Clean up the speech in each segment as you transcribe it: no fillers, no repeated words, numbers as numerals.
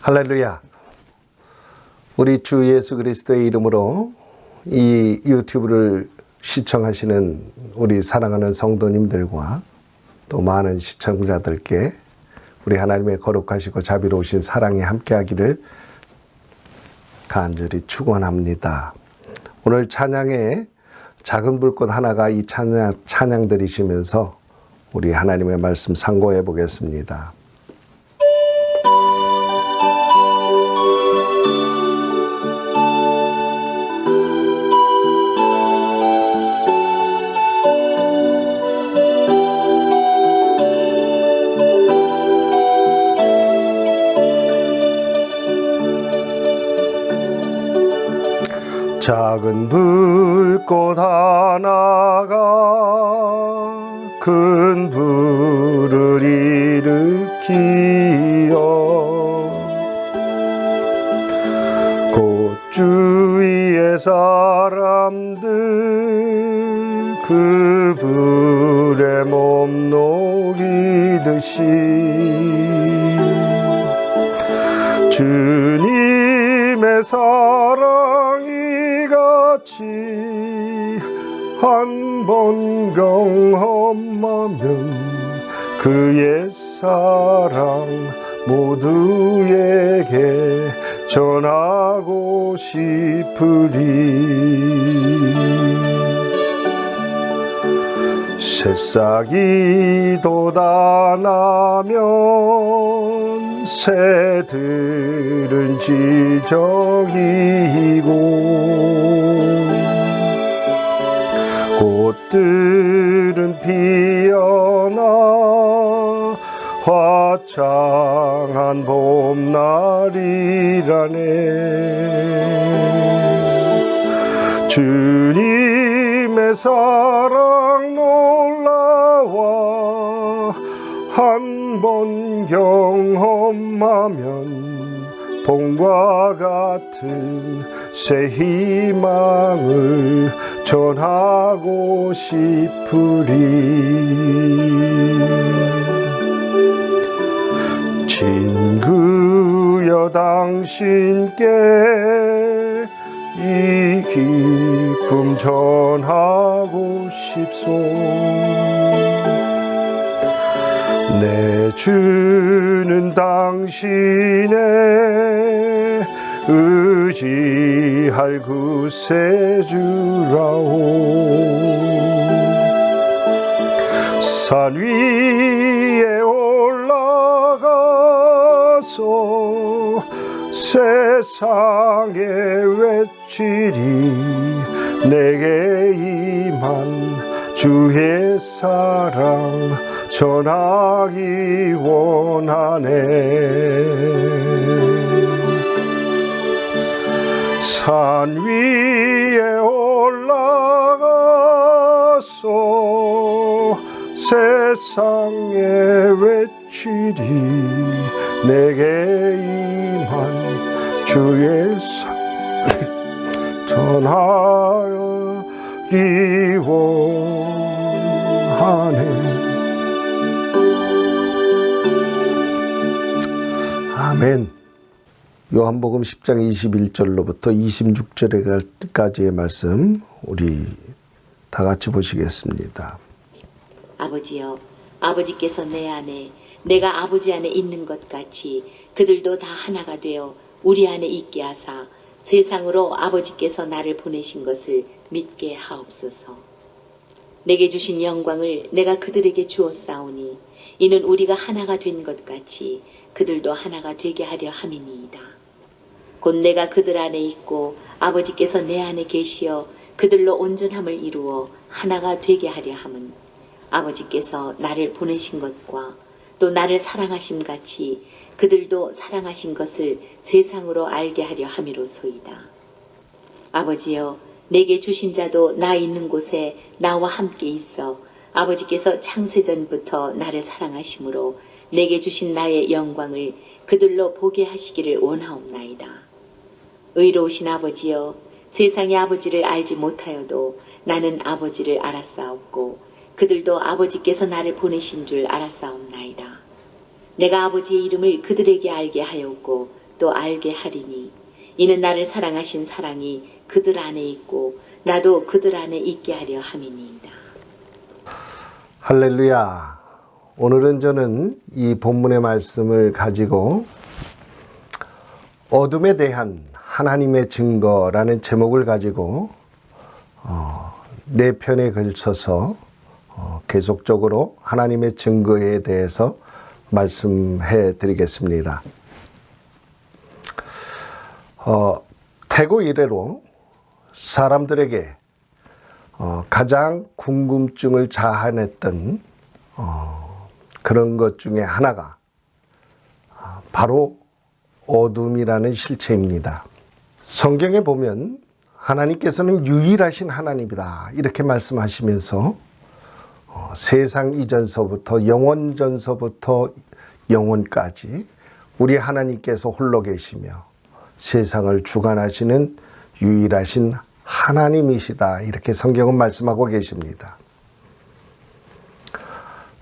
할렐루야. 우리 주 예수 그리스도의 이름으로 이 유튜브를 시청하시는 우리 사랑하는 성도님들과 또 많은 시청자들께 우리 하나님의 거룩하시고 자비로우신 사랑이 함께하기를 간절히 축원합니다. 오늘 찬양에 작은 불꽃 하나가 이 찬양 들으시면서 우리 하나님의 말씀 상고해 보겠습니다. 작은 불꽃 하나가 큰 불을 일으키어 곧 주위의 사람들 그 불에 몸 녹이듯이 주님의 사랑이 같이 한 번 경험하면 그의 사랑 모두에게 전하고 싶으리. 새싹이 돋아나면 새들은 지저귀고 꽃들은 피어나 화창한 봄날이라네. 주님의 사랑 놀라워 한 번 경험하면 봄과 같은 새 희망을 전하고 싶으리. 친구여 당신께 이 기쁨 전하고 싶소. 내 주는 당신의 의지할 구세주라오. 산 위에 올라가서 세상에 외치리. 내게 임한 주의 사랑 전하기 원하네. 산 위에 올라가서 세상에 외치리. 내게 임한 주의 사랑 전하기 원하네. 아멘. 요한복음 10장 21절로부터 26절까지의 말씀 우리 다 같이 보시겠습니다. 아버지여, 아버지께서 내 안에 내가 아버지 안에 있는 것 같이 그들도 다 하나가 되어 우리 안에 있게 하사 세상으로 아버지께서 나를 보내신 것을 믿게 하옵소서. 내게 주신 영광을 내가 그들에게 주었사오니 이는 우리가 하나가 된 것 같이 그들도 하나가 되게 하려 함이니이다. 곧 내가 그들 안에 있고 아버지께서 내 안에 계시어 그들로 온전함을 이루어 하나가 되게 하려 함은 아버지께서 나를 보내신 것과 또 나를 사랑하심 같이 그들도 사랑하신 것을 세상으로 알게 하려 함이로소이다. 아버지여, 내게 주신 자도 나 있는 곳에 나와 함께 있어 아버지께서 창세전부터 나를 사랑하심으로 내게 주신 나의 영광을 그들로 보게 하시기를 원하옵나이다. 의로우신 아버지여, 세상의 아버지를 알지 못하여도 나는 아버지를 알았사옵고 그들도 아버지께서 나를 보내신 줄 알았사옵나이다. 내가 아버지의 이름을 그들에게 알게 하였고 뜻도 알게 하리니 이는 나를 사랑하신 사랑이 그들 안에 있고 나도 그들 안에 있게 하려 함이니이다. 할렐루야. 오늘은 저는 이 본문의 말씀을 가지고 어둠에 대한 하나님의 증거라는 제목을 가지고 4편에 걸쳐서 계속적으로 하나님의 증거에 대해서 말씀해 드리겠습니다. 태고 이래로 사람들에게 가장 궁금증을 자아냈던 그런 것 중에 하나가 바로 어둠이라는 실체입니다. 성경에 보면 하나님께서는 유일하신 하나님이다 이렇게 말씀하시면서 세상 이전서부터 영원전서부터 영원까지 우리 하나님께서 홀로 계시며 세상을 주관하시는 유일하신 하나님이시다 이렇게 성경은 말씀하고 계십니다.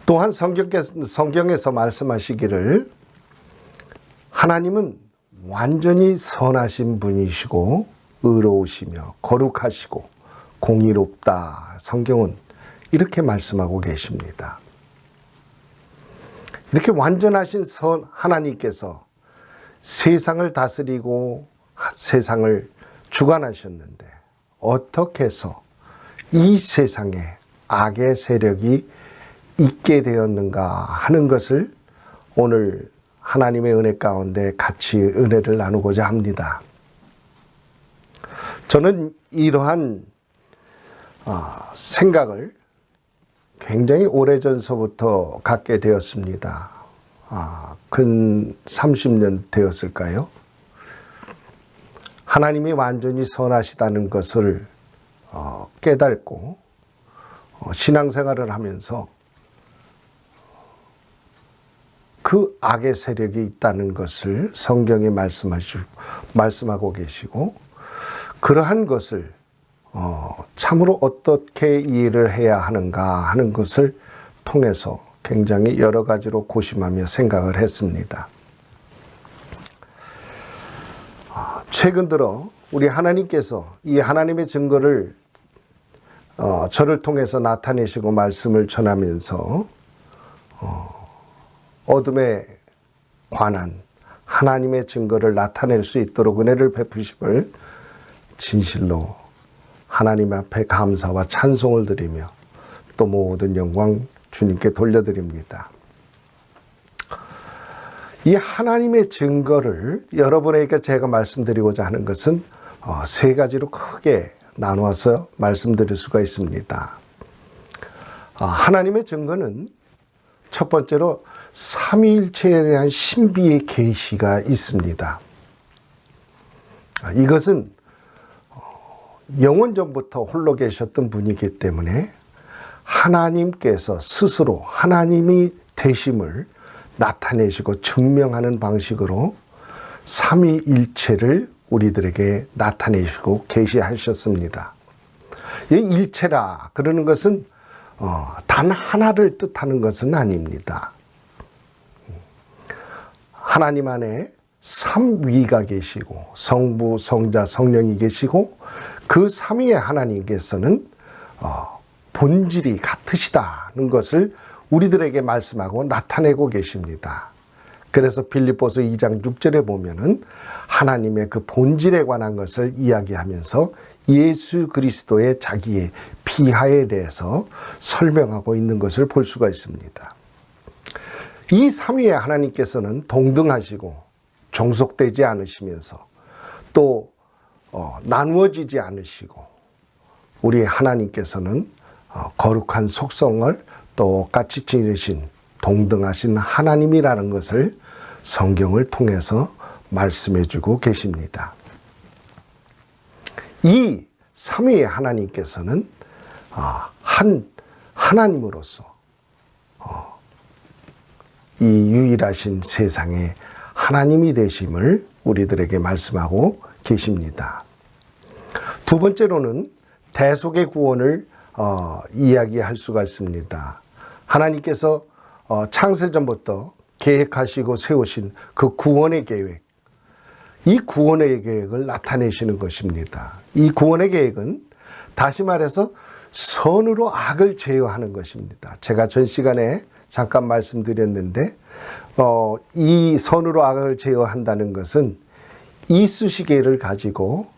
또한 성경에서 말씀하시기를 하나님은 완전히 선하신 분이시고 의로우시며 거룩하시고 공의롭다. 성경은 이렇게 말씀하고 계십니다. 이렇게 완전하신 하나님께서 세상을 다스리고 세상을 주관하셨는데 어떻게 해서 이 세상에 악의 세력이 있게 되었는가 하는 것을 오늘 하나님의 은혜 가운데 같이 은혜를 나누고자 합니다. 저는 이러한 생각을 굉장히 오래전서부터 갖게 되었습니다. 근 30년 되었을까요? 하나님이 완전히 선하시다는 것을 깨닫고 신앙생활을 하면서 그 악의 세력이 있다는 것을 성경에 말씀하고 계시고 그러한 것을 참으로 어떻게 이해를 해야 하는가 하는 것을 통해서 굉장히 여러 가지로 고심하며 생각을 했습니다. 최근 들어 우리 하나님께서 이 하나님의 증거를 저를 통해서 나타내시고 말씀을 전하면서 어둠에 관한 하나님의 증거를 나타낼 수 있도록 은혜를 베푸심을 진실로 하나님 앞에 감사와 찬송을 드리며 또 모든 영광 주님께 돌려드립니다. 이 하나님의 증거를 여러분에게 제가 말씀드리고자 하는 것은 3가지로 크게 나누어서 말씀드릴 수가 있습니다. 하나님의 증거는 첫 번째로 삼위일체에 대한 신비의 계시가 있습니다. 이것은 영원전부터 홀로 계셨던 분이기 때문에 하나님께서 스스로 하나님이 되심을 나타내시고 증명하는 방식으로 삼위일체를 우리들에게 나타내시고 계시하셨습니다. 이 일체라 그러는 것은 단 하나를 뜻하는 것은 아닙니다. 하나님 안에 삼위가 계시고 성부, 성자, 성령이 계시고 그 삼위의 하나님께서는 본질이 같으시다는 것을 우리들에게 말씀하고 나타내고 계십니다. 그래서 빌립보서 2장 6절에 보면은 하나님의 그 본질에 관한 것을 이야기하면서 예수 그리스도의 자기의 비하에 대해서 설명하고 있는 것을 볼 수가 있습니다. 이 삼위의 하나님께서는 동등하시고 종속되지 않으시면서 또 나누어지지 않으시고 우리 하나님께서는 거룩한 속성을 똑같이 지니신 동등하신 하나님이라는 것을 성경을 통해서 말씀해주고 계십니다. 이 삼위의 하나님께서는 한 하나님으로서 이 유일하신 세상의 하나님이 되심을 우리들에게 말씀하고 계십니다. 두 번째로는 대속의 구원을 이야기할 수가 있습니다. 하나님께서 창세전부터 계획하시고 세우신 그 구원의 계획, 이 구원의 계획을 나타내시는 것입니다. 이 구원의 계획은 다시 말해서 선으로 악을 제어하는 것입니다. 제가 전 시간에 잠깐 말씀드렸는데 이 선으로 악을 제어한다는 것은 이쑤시개를 가지고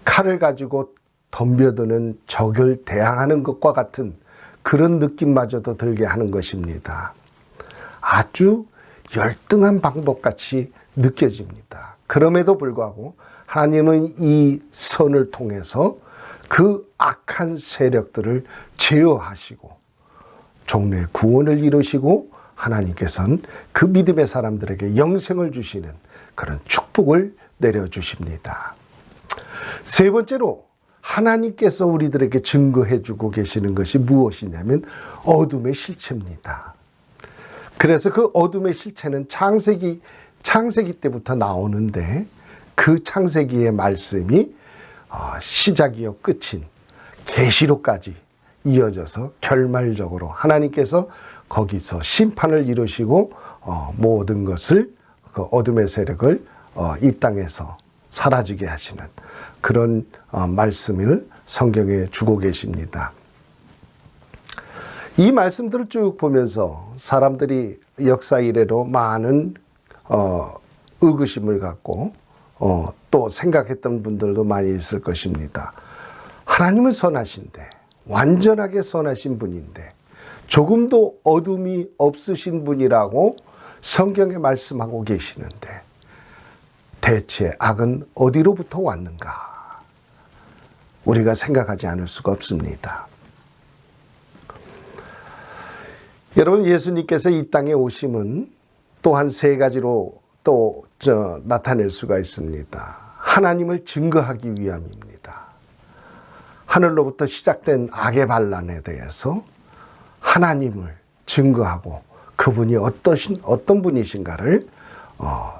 칼을 가지고 덤벼드는 적을 대항하는 것과 같은 그런 느낌마저도 들게 하는 것입니다. 아주 열등한 방법같이 느껴집니다. 그럼에도 불구하고 하나님은 이 선을 통해서 그 악한 세력들을 제어하시고 종래의 구원을 이루시고 하나님께서는 그 믿음의 사람들에게 영생을 주시는 그런 축복을 내려주십니다. 세 번째로 하나님께서 우리들에게 증거해 주고 계시는 것이 무엇이냐면 어둠의 실체입니다. 그래서 그 어둠의 실체는 창세기 때부터 나오는데 그 창세기의 말씀이 시작이요 끝인 계시록까지 이어져서 결말적으로 하나님께서 거기서 심판을 이루시고 모든 것을 그 어둠의 세력을 이 땅에서 사라지게 하시는 그런 말씀을 성경에 주고 계십니다. 이 말씀들을 쭉 보면서 사람들이 역사 이래로 많은 의구심을 갖고 또 생각했던 분들도 많이 있을 것입니다. 하나님은 선하신데, 완전하게 선하신 분인데 조금도 어둠이 없으신 분이라고 성경에 말씀하고 계시는데 대체 악은 어디로부터 왔는가? 우리가 생각하지 않을 수가 없습니다. 여러분, 예수님께서 이 땅에 오심은 또한 세 가지로 또 나타낼 수가 있습니다. 하나님을 증거하기 위함입니다. 하늘로부터 시작된 악의 반란에 대해서 하나님을 증거하고 그분이 어떤 분이신가를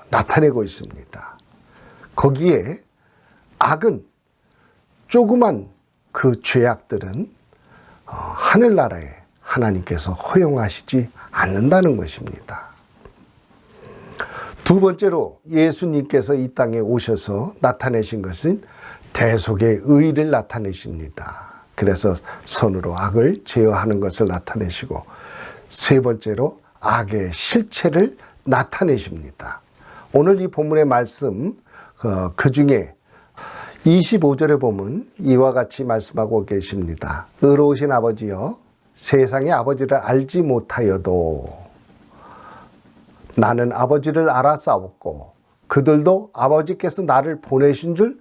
나타내고 있습니다. 거기에 악은 조그만 그 죄악들은 하늘나라에 하나님께서 허용하시지 않는다는 것입니다. 두 번째로 예수님께서 이 땅에 오셔서 나타내신 것은 대속의 의를 나타내십니다. 그래서 선으로 악을 제어하는 것을 나타내시고 세 번째로 악의 실체를 나타내십니다. 오늘 이 본문의 말씀 그 중에 25절에 보면 이와 같이 말씀하고 계십니다. 의로우신 아버지여, 세상의 아버지를 알지 못하여도 나는 아버지를 알았사옵고 그들도 아버지께서 나를 보내신 줄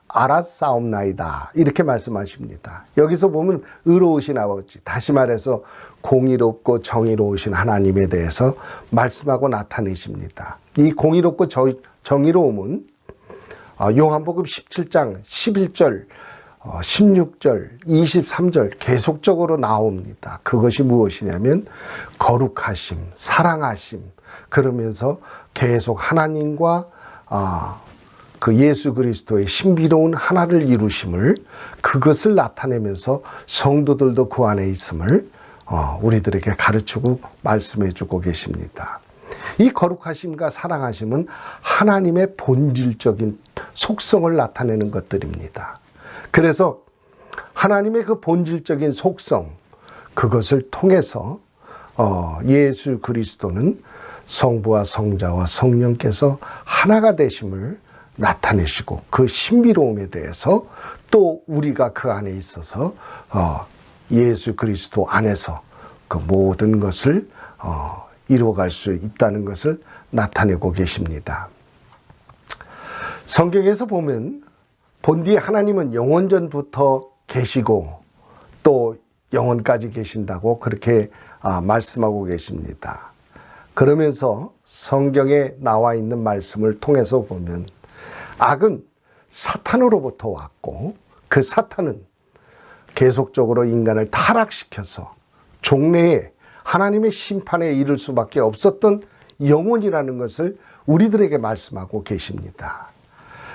알았사옵나이다. 이렇게 말씀하십니다. 여기서 보면 의로우신 아버지, 다시 말해서 공의롭고 정의로우신 하나님에 대해서 말씀하고 나타내십니다. 이 공의롭고 정의로움은 요한복음 17장 11절 16절 23절 계속적으로 나옵니다. 그것이 무엇이냐면 거룩하심, 사랑하심, 그러면서 계속 하나님과 그 예수 그리스도의 신비로운 하나를 이루심을, 그것을 나타내면서 성도들도 그 안에 있음을 우리들에게 가르치고 말씀해 주고 계십니다. 이 거룩하심과 사랑하심은 하나님의 본질적인 속성을 나타내는 것들입니다. 그래서 하나님의 그 본질적인 속성, 그것을 통해서 예수 그리스도는 성부와 성자와 성령께서 하나가 되심을 나타내시고 그 신비로움에 대해서 또 우리가 그 안에 있어서 예수 그리스도 안에서 그 모든 것을 이루어갈 수 있다는 것을 나타내고 계십니다. 성경에서 보면 본디 하나님은 영원전부터 계시고 또 영원까지 계신다고 그렇게 말씀하고 계십니다. 그러면서 성경에 나와 있는 말씀을 통해서 보면 악은 사탄으로부터 왔고 그 사탄은 계속적으로 인간을 타락시켜서 종래에 하나님의 심판에 이를 수밖에 없었던 영혼이라는 것을 우리들에게 말씀하고 계십니다.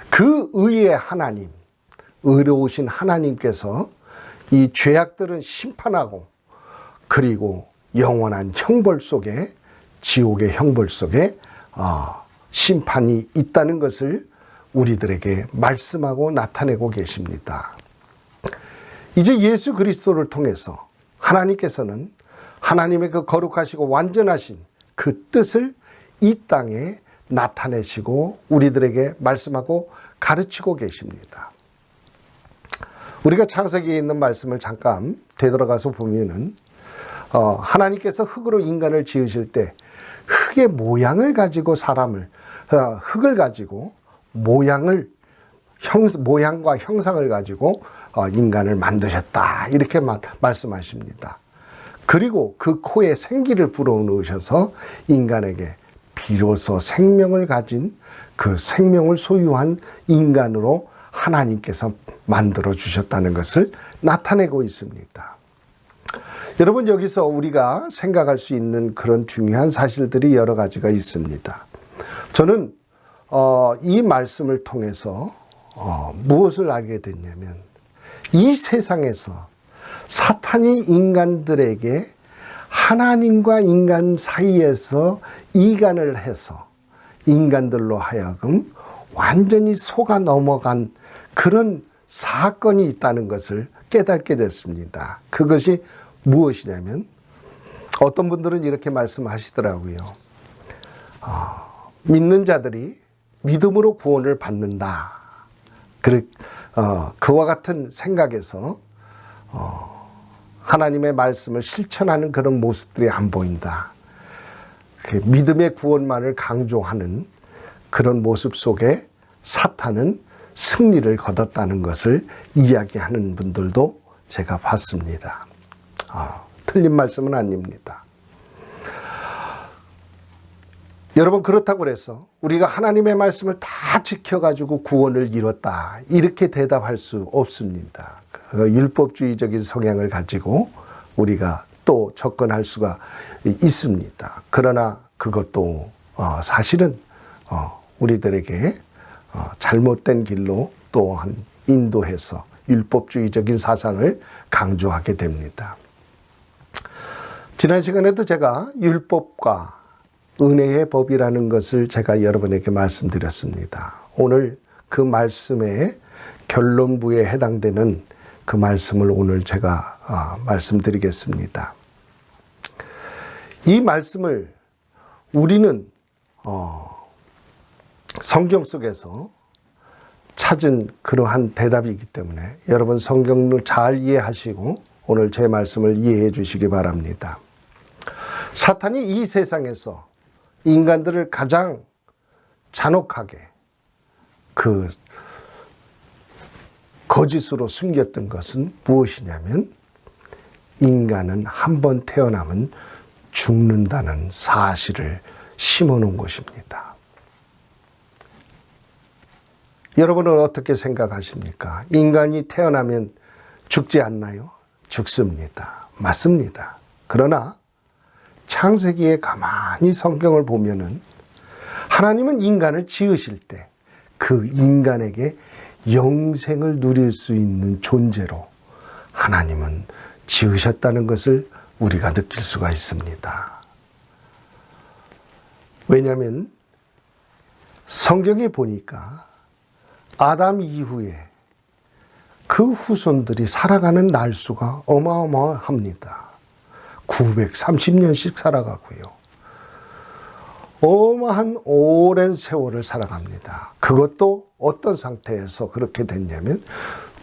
그 의의 하나님, 의로우신 하나님께서 이 죄악들은 심판하고 그리고 영원한 형벌 속에, 지옥의 형벌 속에 심판이 있다는 것을 우리들에게 말씀하고 나타내고 계십니다. 이제 예수 그리스도를 통해서 하나님께서는 하나님의 그 거룩하시고 완전하신 그 뜻을 이 땅에 나타내시고 우리들에게 말씀하고 가르치고 계십니다. 우리가 창세기에 있는 말씀을 잠깐 되돌아가서 보면은 하나님께서 흙으로 인간을 지으실 때 흙의 모양을 가지고 흙을 가지고 모양과 형상을 가지고 인간을 만드셨다 이렇게 말씀하십니다. 그리고 그 코에 생기를 불어넣으셔서 인간에게 비로소 생명을 가진 그 생명을 소유한 인간으로 하나님께서 만들어 주셨다는 것을 나타내고 있습니다. 여러분, 여기서 우리가 생각할 수 있는 그런 중요한 사실들이 여러 가지가 있습니다. 저는 이 말씀을 통해서 무엇을 알게 됐냐면 이 세상에서 사탄이 인간들에게 하나님과 인간 사이에서 이간을 해서 인간들로 하여금 완전히 속아 넘어간 그런 사건이 있다는 것을 깨닫게 됐습니다. 그것이 무엇이냐면 어떤 분들은 이렇게 말씀하시더라고요. 믿는 자들이 믿음으로 구원을 받는다. 그와 같은 생각에서 하나님의 말씀을 실천하는 그런 모습들이 안 보인다. 믿음의 구원만을 강조하는 그런 모습 속에 사탄은 승리를 거뒀다는 것을 이야기하는 분들도 제가 봤습니다. 틀린 말씀은 아닙니다. 여러분, 그렇다고 해서 우리가 하나님의 말씀을 다 지켜가지고 구원을 이뤘다 이렇게 대답할 수 없습니다. 율법주의적인 성향을 가지고 우리가 또 접근할 수가 있습니다. 그러나 그것도 사실은 우리들에게 잘못된 길로 또한 인도해서 율법주의적인 사상을 강조하게 됩니다. 지난 시간에도 제가 율법과 은혜의 법이라는 것을 제가 여러분에게 말씀드렸습니다. 오늘 그 말씀의 결론부에 해당되는 그 말씀을 오늘 제가 말씀드리겠습니다. 이 말씀을 우리는 성경 속에서 찾은 그러한 대답이기 때문에 여러분 성경을 잘 이해하시고 오늘 제 말씀을 이해해 주시기 바랍니다. 사탄이 이 세상에서 인간들을 가장 잔혹하게 그 거짓으로 숨겼던 것은 무엇이냐면 인간은 한 번 태어나면 죽는다는 사실을 심어놓은 것입니다. 여러분은 어떻게 생각하십니까? 인간이 태어나면 죽지 않나요? 죽습니다. 맞습니다. 그러나 창세기에 가만히 성경을 보면은 하나님은 인간을 지으실 때 그 인간에게 영생을 누릴 수 있는 존재로 하나님은 지으셨다는 것을 우리가 느낄 수가 있습니다. 왜냐하면 성경에 보니까 아담 이후에 그 후손들이 살아가는 날수가 어마어마합니다. 930년씩 살아가고요. 어마한 오랜 세월을 살아갑니다. 그것도 어떤 상태에서 그렇게 됐냐면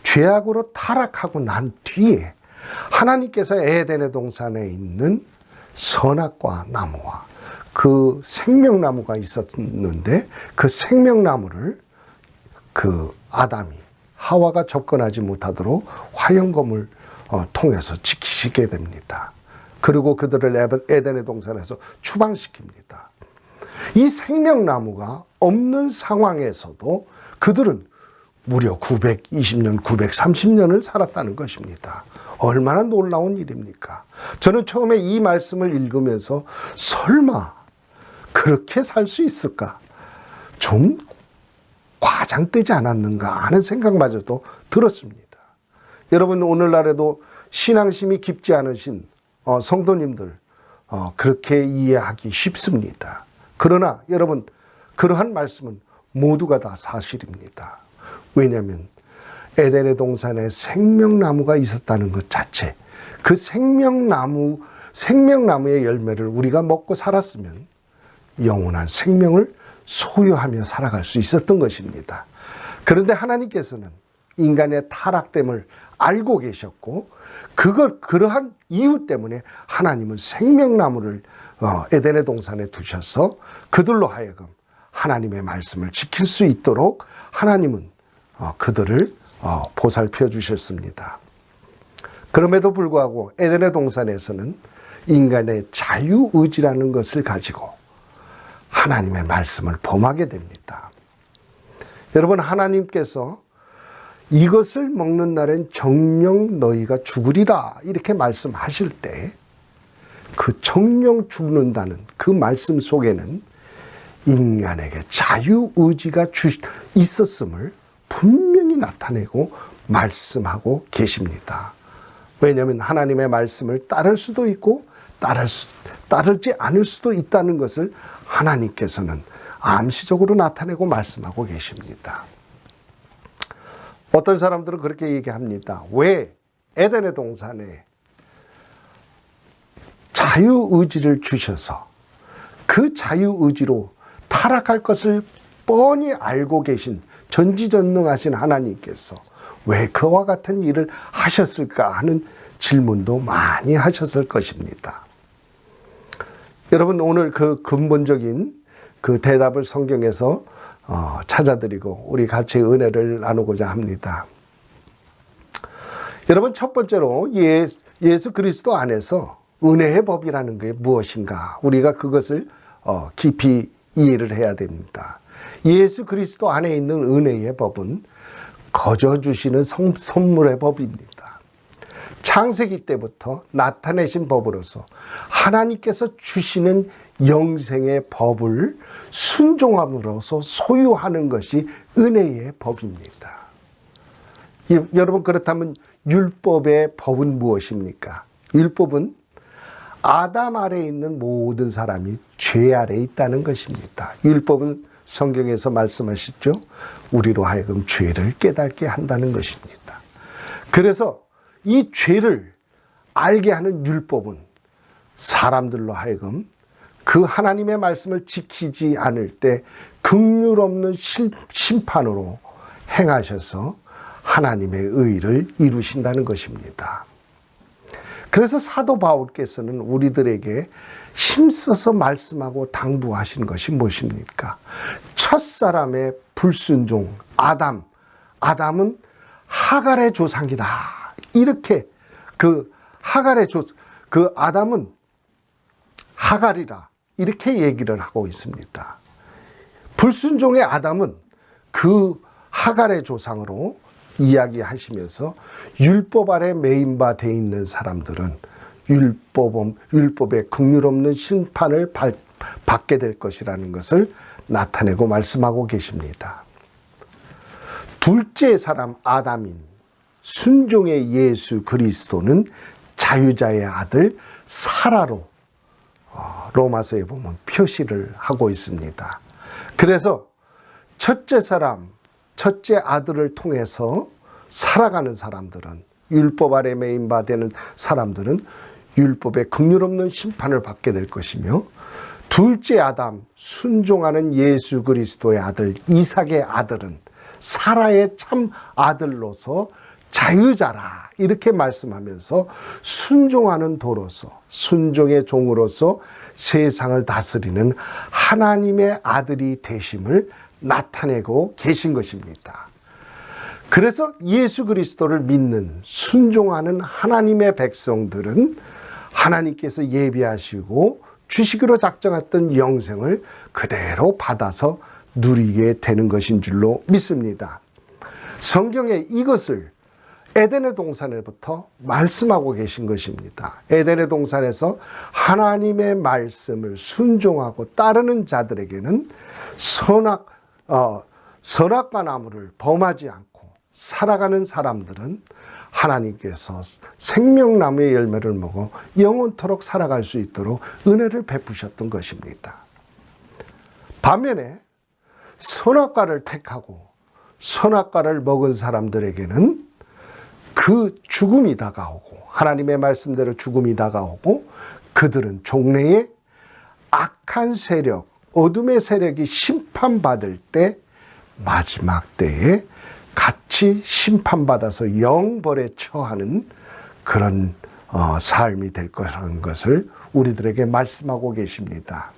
죄악으로 타락하고 난 뒤에 하나님께서 에덴의 동산에 있는 선악과 나무와 그 생명나무가 있었는데 그 생명나무를 그 아담이 하와가 접근하지 못하도록 화영검을 통해서 지키시게 됩니다. 그리고 그들을 에덴의 동산에서 추방시킵니다. 이 생명나무가 없는 상황에서도 그들은 무려 920년, 930년을 살았다는 것입니다. 얼마나 놀라운 일입니까? 저는 처음에 이 말씀을 읽으면서 설마 그렇게 살 수 있을까? 좀 과장되지 않았는가 하는 생각마저도 들었습니다. 여러분, 오늘날에도 신앙심이 깊지 않으신 성도님들 그렇게 이해하기 쉽습니다. 그러나 여러분, 그러한 말씀은 모두가 다 사실입니다. 왜냐하면 에덴의 동산에 생명나무가 있었다는 것 자체, 그 생명나무의 열매를 우리가 먹고 살았으면 영원한 생명을 소유하며 살아갈 수 있었던 것입니다. 그런데 하나님께서는 인간의 타락됨을 알고 계셨고, 그러한 이유 때문에 하나님은 생명나무를 에덴의 동산에 두셔서 그들로 하여금 하나님의 말씀을 지킬 수 있도록 하나님은 그들을 보살펴 주셨습니다. 그럼에도 불구하고 에덴의 동산에서는 인간의 자유의지라는 것을 가지고 하나님의 말씀을 범하게 됩니다. 여러분, 하나님께서 이것을 먹는 날엔 정녕 너희가 죽으리라 이렇게 말씀하실 때 그 정녕 죽는다는 그 말씀 속에는 인간에게 자유의지가 있었음을 분명히 나타내고 말씀하고 계십니다. 왜냐하면 하나님의 말씀을 따를 수도 있고 따르지 않을 수도 있다는 것을 하나님께서는 암시적으로 나타내고 말씀하고 계십니다. 어떤 사람들은 그렇게 얘기합니다. 왜 에덴의 동산에 자유의지를 주셔서 그 자유의지로 타락할 것을 뻔히 알고 계신 전지전능하신 하나님께서 왜 그와 같은 일을 하셨을까 하는 질문도 많이 하셨을 것입니다. 여러분, 오늘 그 근본적인 그 대답을 성경에서 찾아드리고 우리 같이 은혜를 나누고자 합니다. 여러분, 첫 번째로 예수 그리스도 안에서 은혜의 법이라는 게 무엇인가, 우리가 그것을 깊이 이해를 해야 됩니다. 예수 그리스도 안에 있는 은혜의 법은 거저 주시는 선물의 법입니다. 창세기 때부터 나타내신 법으로서 하나님께서 주시는 영생의 법을 순종함으로써 소유하는 것이 은혜의 법입니다. 여러분, 그렇다면 율법의 법은 무엇입니까? 율법은 아담 아래에 있는 모든 사람이 죄 아래에 있다는 것입니다. 율법은 성경에서 말씀하셨죠. 우리로 하여금 죄를 깨닫게 한다는 것입니다. 그래서 이 죄를 알게 하는 율법은 사람들로 하여금 그 하나님의 말씀을 지키지 않을 때 긍휼 없는 심판으로 행하셔서 하나님의 의를 이루신다는 것입니다. 그래서 사도 바울께서는 우리들에게 힘써서 말씀하고 당부하신 것이 무엇입니까? 첫사람의 불순종 아담은 하갈의 조상이다. 이렇게 그 아담은 하갈이라 이렇게 얘기를 하고 있습니다. 불순종의 아담은 그 하갈의 조상으로 이야기하시면서 율법 아래 매인 바 돼 있는 사람들은 율법의 긍휼 없는 심판을 받게 될 것이라는 것을 나타내고 말씀하고 계십니다. 둘째 사람 아담인 순종의 예수 그리스도는 자유자의 아들 사라로 로마서에 보면 표시를 하고 있습니다. 그래서 첫째 아들을 통해서 살아가는 사람들은, 율법 아래 매인 바 되는 사람들은 율법의 긍휼 없는 심판을 받게 될 것이며, 둘째 아담 순종하는 예수 그리스도의 아들 이삭의 아들은 사라의 참 아들로서 자유자라 이렇게 말씀하면서 순종하는 도로서, 순종의 종으로서 세상을 다스리는 하나님의 아들이 되심을 나타내고 계신 것입니다. 그래서 예수 그리스도를 믿는 순종하는 하나님의 백성들은 하나님께서 예비하시고 주시기로 작정했던 영생을 그대로 받아서 누리게 되는 것인 줄로 믿습니다. 성경에 이것을 에덴의 동산에부터 말씀하고 계신 것입니다. 에덴의 동산에서 하나님의 말씀을 순종하고 따르는 자들에게는 선악과 나무를 범하지 않고 살아가는 사람들은 하나님께서 생명나무의 열매를 먹어 영원토록 살아갈 수 있도록 은혜를 베푸셨던 것입니다. 반면에 선악과를 택하고 선악과를 먹은 사람들에게는 그 죽음이 다가오고, 하나님의 말씀대로 죽음이 다가오고, 그들은 종래에 악한 세력, 어둠의 세력이 심판받을 때, 마지막 때에 같이 심판받아서 영벌에 처하는 그런 삶이 될 거라는 것을 우리들에게 말씀하고 계십니다.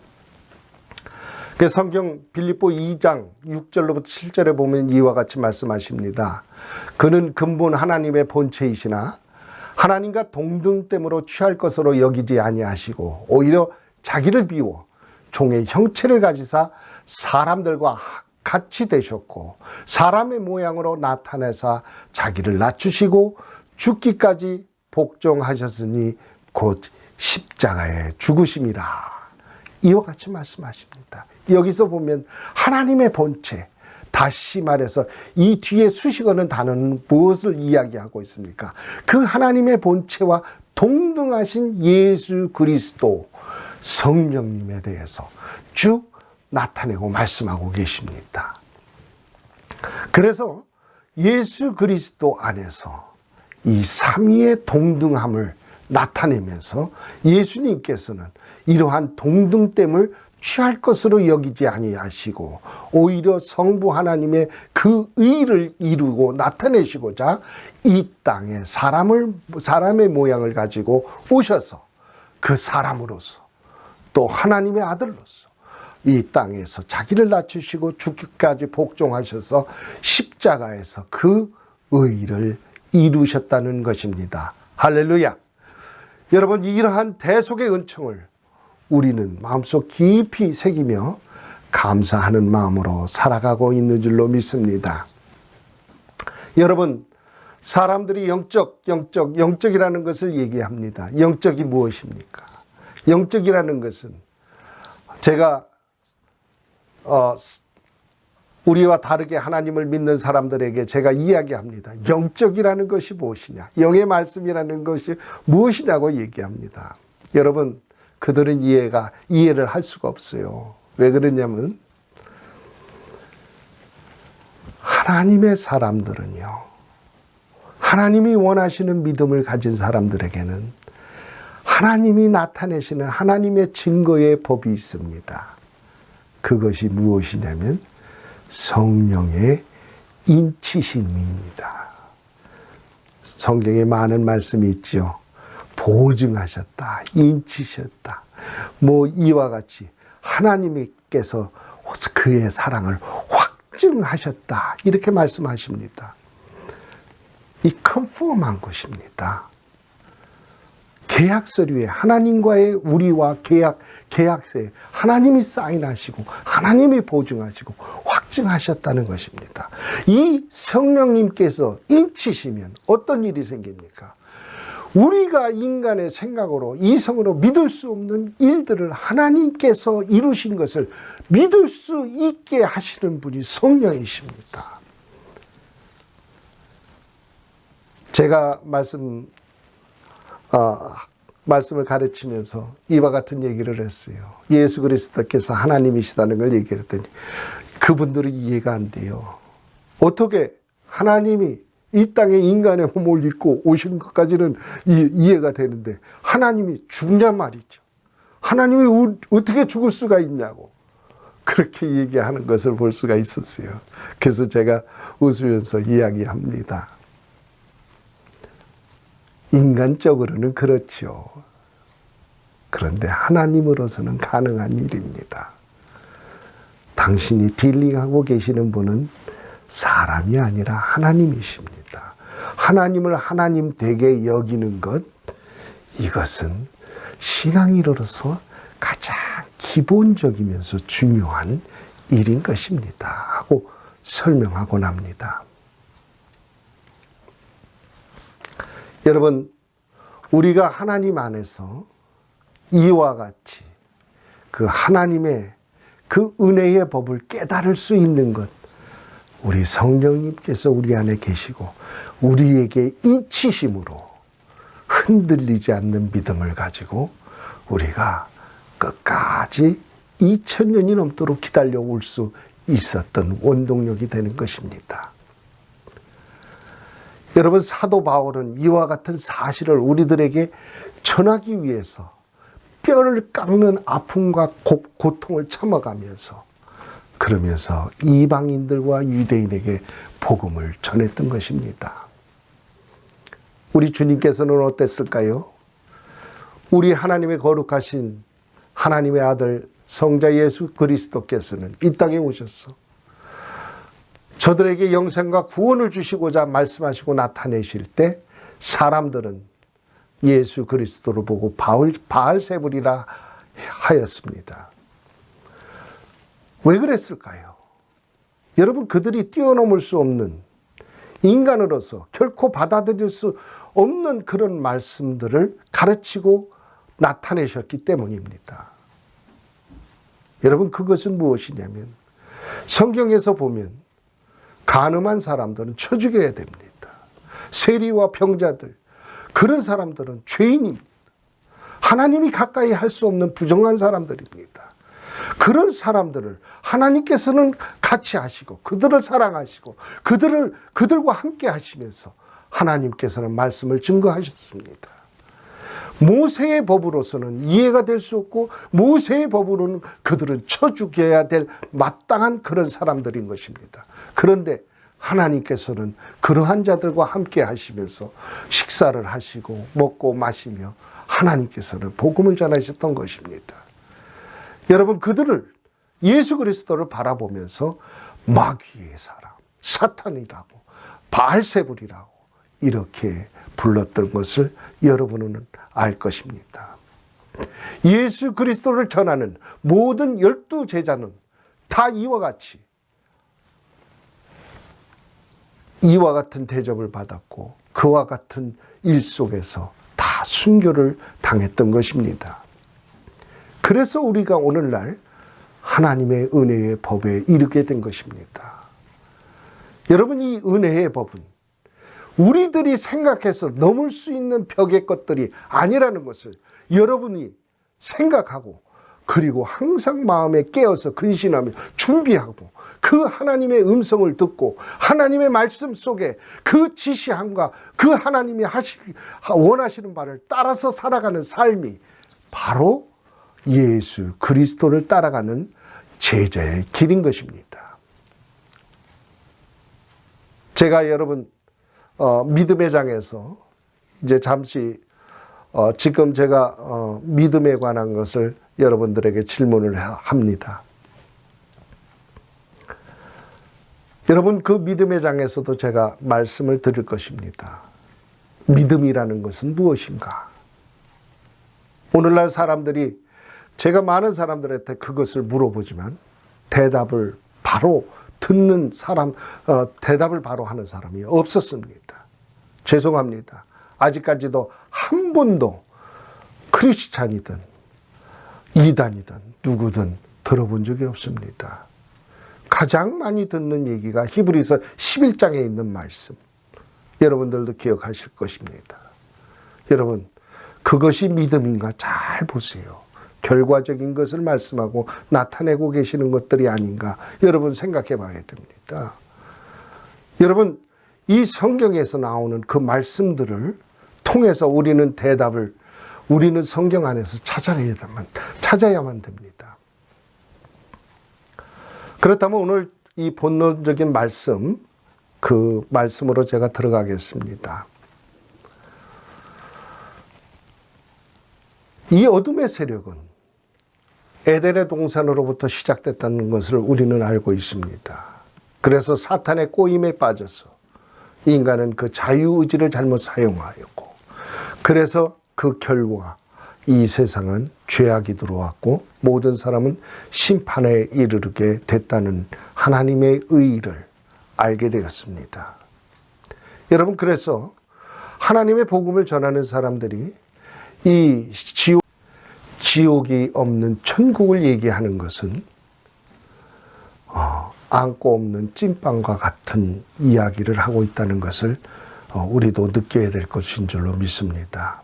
그 성경 빌립보 2장 6절로부터 7절에 보면 이와 같이 말씀하십니다. 그는 근본 하나님의 본체이시나 하나님과 동등됨으로 취할 것으로 여기지 아니하시고 오히려 자기를 비워 종의 형체를 가지사 사람들과 같이 되셨고 사람의 모양으로 나타내사 자기를 낮추시고 죽기까지 복종하셨으니 곧 십자가에 죽으심이라. 이와 같이 말씀하십니다. 여기서 보면 하나님의 본체, 다시 말해서 이 뒤에 수식어는 단어는 무엇을 이야기하고 있습니까? 그 하나님의 본체와 동등하신 예수 그리스도 성령님에 대해서 쭉 나타내고 말씀하고 계십니다. 그래서 예수 그리스도 안에서 이 삼위의 동등함을 나타내면서 예수님께서는 이러한 동등됨을 취할 것으로 여기지 아니하시고 오히려 성부 하나님의 그 의를 이루고 나타내시고자 이 땅에 사람의 모양을 가지고 오셔서 그 사람으로서 또 하나님의 아들로서 이 땅에서 자기를 낮추시고 죽기까지 복종하셔서 십자가에서 그 의를 이루셨다는 것입니다. 할렐루야. 여러분, 이러한 대속의 은총을 우리는 마음속 깊이 새기며 감사하는 마음으로 살아가고 있는 줄로 믿습니다. 여러분, 사람들이 영적이라는 것을 얘기합니다. 영적이 무엇입니까? 영적이라는 것은 제가 우리와 다르게 하나님을 믿는 사람들에게 제가 이야기합니다. 영적이라는 것이 무엇이냐? 영의 말씀이라는 것이 무엇이냐고 얘기합니다. 여러분, 그들은 이해를 할 수가 없어요. 왜 그러냐면 하나님의 사람들은요, 하나님이 원하시는 믿음을 가진 사람들에게는 하나님이 나타내시는 하나님의 증거의 법이 있습니다. 그것이 무엇이냐면 성령의 인치심입니다. 성경에 많은 말씀이 있죠. 보증하셨다, 인치셨다. 이와 같이 하나님께서 그의 사랑을 확증하셨다. 이렇게 말씀하십니다. 이 컨펌한 것입니다. 계약서류에 하나님과의 우리와 계약서에 하나님이 사인하시고 하나님이 보증하시고 확증하셨다는 것입니다. 이 성령님께서 인치시면 어떤 일이 생깁니까? 우리가 인간의 생각으로 이성으로 믿을 수 없는 일들을 하나님께서 이루신 것을 믿을 수 있게 하시는 분이 성령이십니다. 제가 말씀을 가르치면서 이와 같은 얘기를 했어요. 예수 그리스도께서 하나님이시다는 걸 얘기했더니 그분들은 이해가 안 돼요. 어떻게 하나님이 이 땅에 인간의 몸을 입고 오신 것까지는 이해가 되는데 하나님이 죽냐 말이죠. 하나님이 어떻게 죽을 수가 있냐고 그렇게 얘기하는 것을 볼 수가 있었어요. 그래서 제가 웃으면서 이야기합니다. 인간적으로는 그렇죠. 그런데 하나님으로서는 가능한 일입니다. 당신이 딜링하고 계시는 분은 사람이 아니라 하나님이십니다. 하나님을 하나님 되게 여기는 것, 이것은 신앙인으로서 가장 기본적이면서 중요한 일인 것입니다. 하고 설명하곤 합니다. 여러분, 우리가 하나님 안에서 이와 같이 그 하나님의 그 은혜의 법을 깨달을 수 있는 것, 우리 성령님께서 우리 안에 계시고 우리에게 인치심으로 흔들리지 않는 믿음을 가지고 우리가 끝까지 2000년이 넘도록 기다려올 수 있었던 원동력이 되는 것입니다. 여러분, 사도 바울은 이와 같은 사실을 우리들에게 전하기 위해서 뼈를 깎는 아픔과 고통을 참아가면서 그러면서 이방인들과 유대인에게 복음을 전했던 것입니다. 우리 주님께서는 어땠을까요? 우리 하나님의 거룩하신 하나님의 아들 성자 예수 그리스도께서는 이 땅에 오셔서 저들에게 영생과 구원을 주시고자 말씀하시고 나타내실 때 사람들은 예수 그리스도를 보고 바알세불이라 하였습니다. 왜 그랬을까요? 여러분, 그들이 뛰어넘을 수 없는, 인간으로서 결코 받아들일 수 없는 그런 말씀들을 가르치고 나타내셨기 때문입니다. 여러분, 그것은 무엇이냐면 성경에서 보면 간음한 사람들은 쳐 죽여야 됩니다. 세리와 병자들, 그런 사람들은 죄인입니다. 하나님이 가까이 할 수 없는 부정한 사람들입니다. 그런 사람들을 하나님께서는 같이 하시고 그들을 사랑하시고 그들과 함께 하시면서 하나님께서는 말씀을 증거하셨습니다. 모세의 법으로서는 이해가 될 수 없고 모세의 법으로는 그들은 쳐 죽여야 될 마땅한 그런 사람들인 것입니다. 그런데 하나님께서는 그러한 자들과 함께 하시면서 식사를 하시고 먹고 마시며 하나님께서는 복음을 전하셨던 것입니다. 여러분, 그들을 예수 그리스도를 바라보면서 마귀의 사람, 사탄이라고, 바알세불이라고 이렇게 불렀던 것을 여러분은 알 것입니다. 예수 그리스도를 전하는 모든 12 제자는 다 이와 같은 대접을 받았고 그와 같은 일 속에서 다 순교를 당했던 것입니다. 그래서 우리가 오늘날 하나님의 은혜의 법에 이르게 된 것입니다. 여러분, 이 은혜의 법은 우리들이 생각해서 넘을 수 있는 벽의 것들이 아니라는 것을 여러분이 생각하고 그리고 항상 마음에 깨어서 근신하며 준비하고 그 하나님의 음성을 듣고 하나님의 말씀 속에 그 지시함과 그 하나님이 원하시는 바를 따라서 살아가는 삶이 바로 예수 그리스도를 따라가는 제자의 길인 것입니다. 제가 여러분 믿음의 장에서 이제 잠시 지금 제가 믿음에 관한 것을 여러분들에게 질문을 합니다. 여러분, 그 믿음의 장에서도 제가 말씀을 드릴 것입니다. 믿음이라는 것은 무엇인가? 오늘날 사람들이, 제가 많은 사람들한테 그것을 물어보지만 대답을 바로 듣는 사람, 대답을 바로 하는 사람이 없었습니다. 죄송합니다. 아직까지도 한 번도 크리스찬이든 이단이든 누구든 들어본 적이 없습니다. 가장 많이 듣는 얘기가 히브리서 11장에 있는 말씀. 여러분들도 기억하실 것입니다. 여러분, 그것이 믿음인가 잘 보세요. 결과적인 것을 말씀하고 나타내고 계시는 것들이 아닌가 여러분 생각해 봐야 됩니다. 여러분, 이 성경에서 나오는 그 말씀들을 통해서 우리는 성경 안에서 찾아야만 됩니다. 그렇다면 오늘 이 본론적인 말씀, 그 말씀으로 제가 들어가겠습니다. 이 어둠의 세력은 에덴의 동산으로부터 시작됐다는 것을 우리는 알고 있습니다. 그래서 사탄의 꼬임에 빠져서 인간은 그 자유의지를 잘못 사용하였고, 그래서 그 결과 이 세상은 죄악이 들어왔고 모든 사람은 심판에 이르게 됐다는 하나님의 의의를 알게 되었습니다. 여러분, 그래서 하나님의 복음을 전하는 사람들이 이 지옥이 없는 천국을 얘기하는 것은 안고 없는 찐빵과 같은 이야기를 하고 있다는 것을 우리도 느껴야 될 것인 줄로 믿습니다.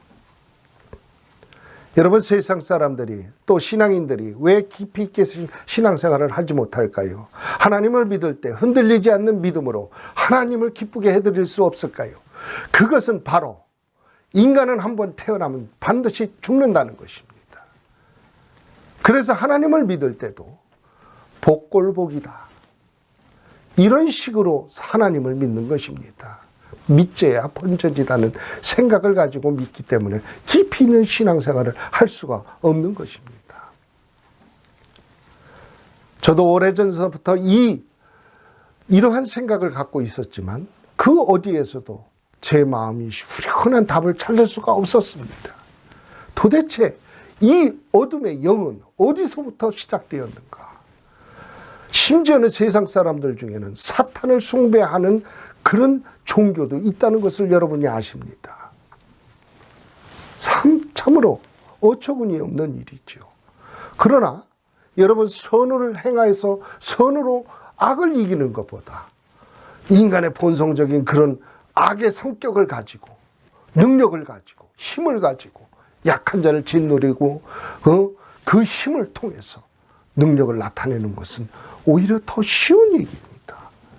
여러분, 세상 사람들이 또 신앙인들이 왜 깊이 있게 신앙생활을 하지 못할까요? 하나님을 믿을 때 흔들리지 않는 믿음으로 하나님을 기쁘게 해드릴 수 없을까요? 그것은 바로 인간은 한번 태어나면 반드시 죽는다는 것입니다. 그래서 하나님을 믿을 때도 복골복이다, 이런 식으로 하나님을 믿는 것입니다. 믿져야 번져지다는 생각을 가지고 믿기 때문에 깊이 있는 신앙생활을 할 수가 없는 것입니다. 저도 오래전서부터 이러한 생각을 갖고 있었지만 그 어디에서도 제 마음이 후련한 답을 찾을 수가 없었습니다. 도대체 이 어둠의 영은 어디서부터 시작되었는가? 심지어는 세상 사람들 중에는 사탄을 숭배하는 그런 종교도 있다는 것을 여러분이 아십니다. 참으로 어처구니 없는 일이죠. 그러나 여러분, 선을 행하여서 선으로 악을 이기는 것보다 인간의 본성적인 그런 악의 성격을 가지고 능력을 가지고 힘을 가지고 약한 자를 짓누리고 그 힘을 통해서 능력을 나타내는 것은 오히려 더 쉬운 얘기입니다.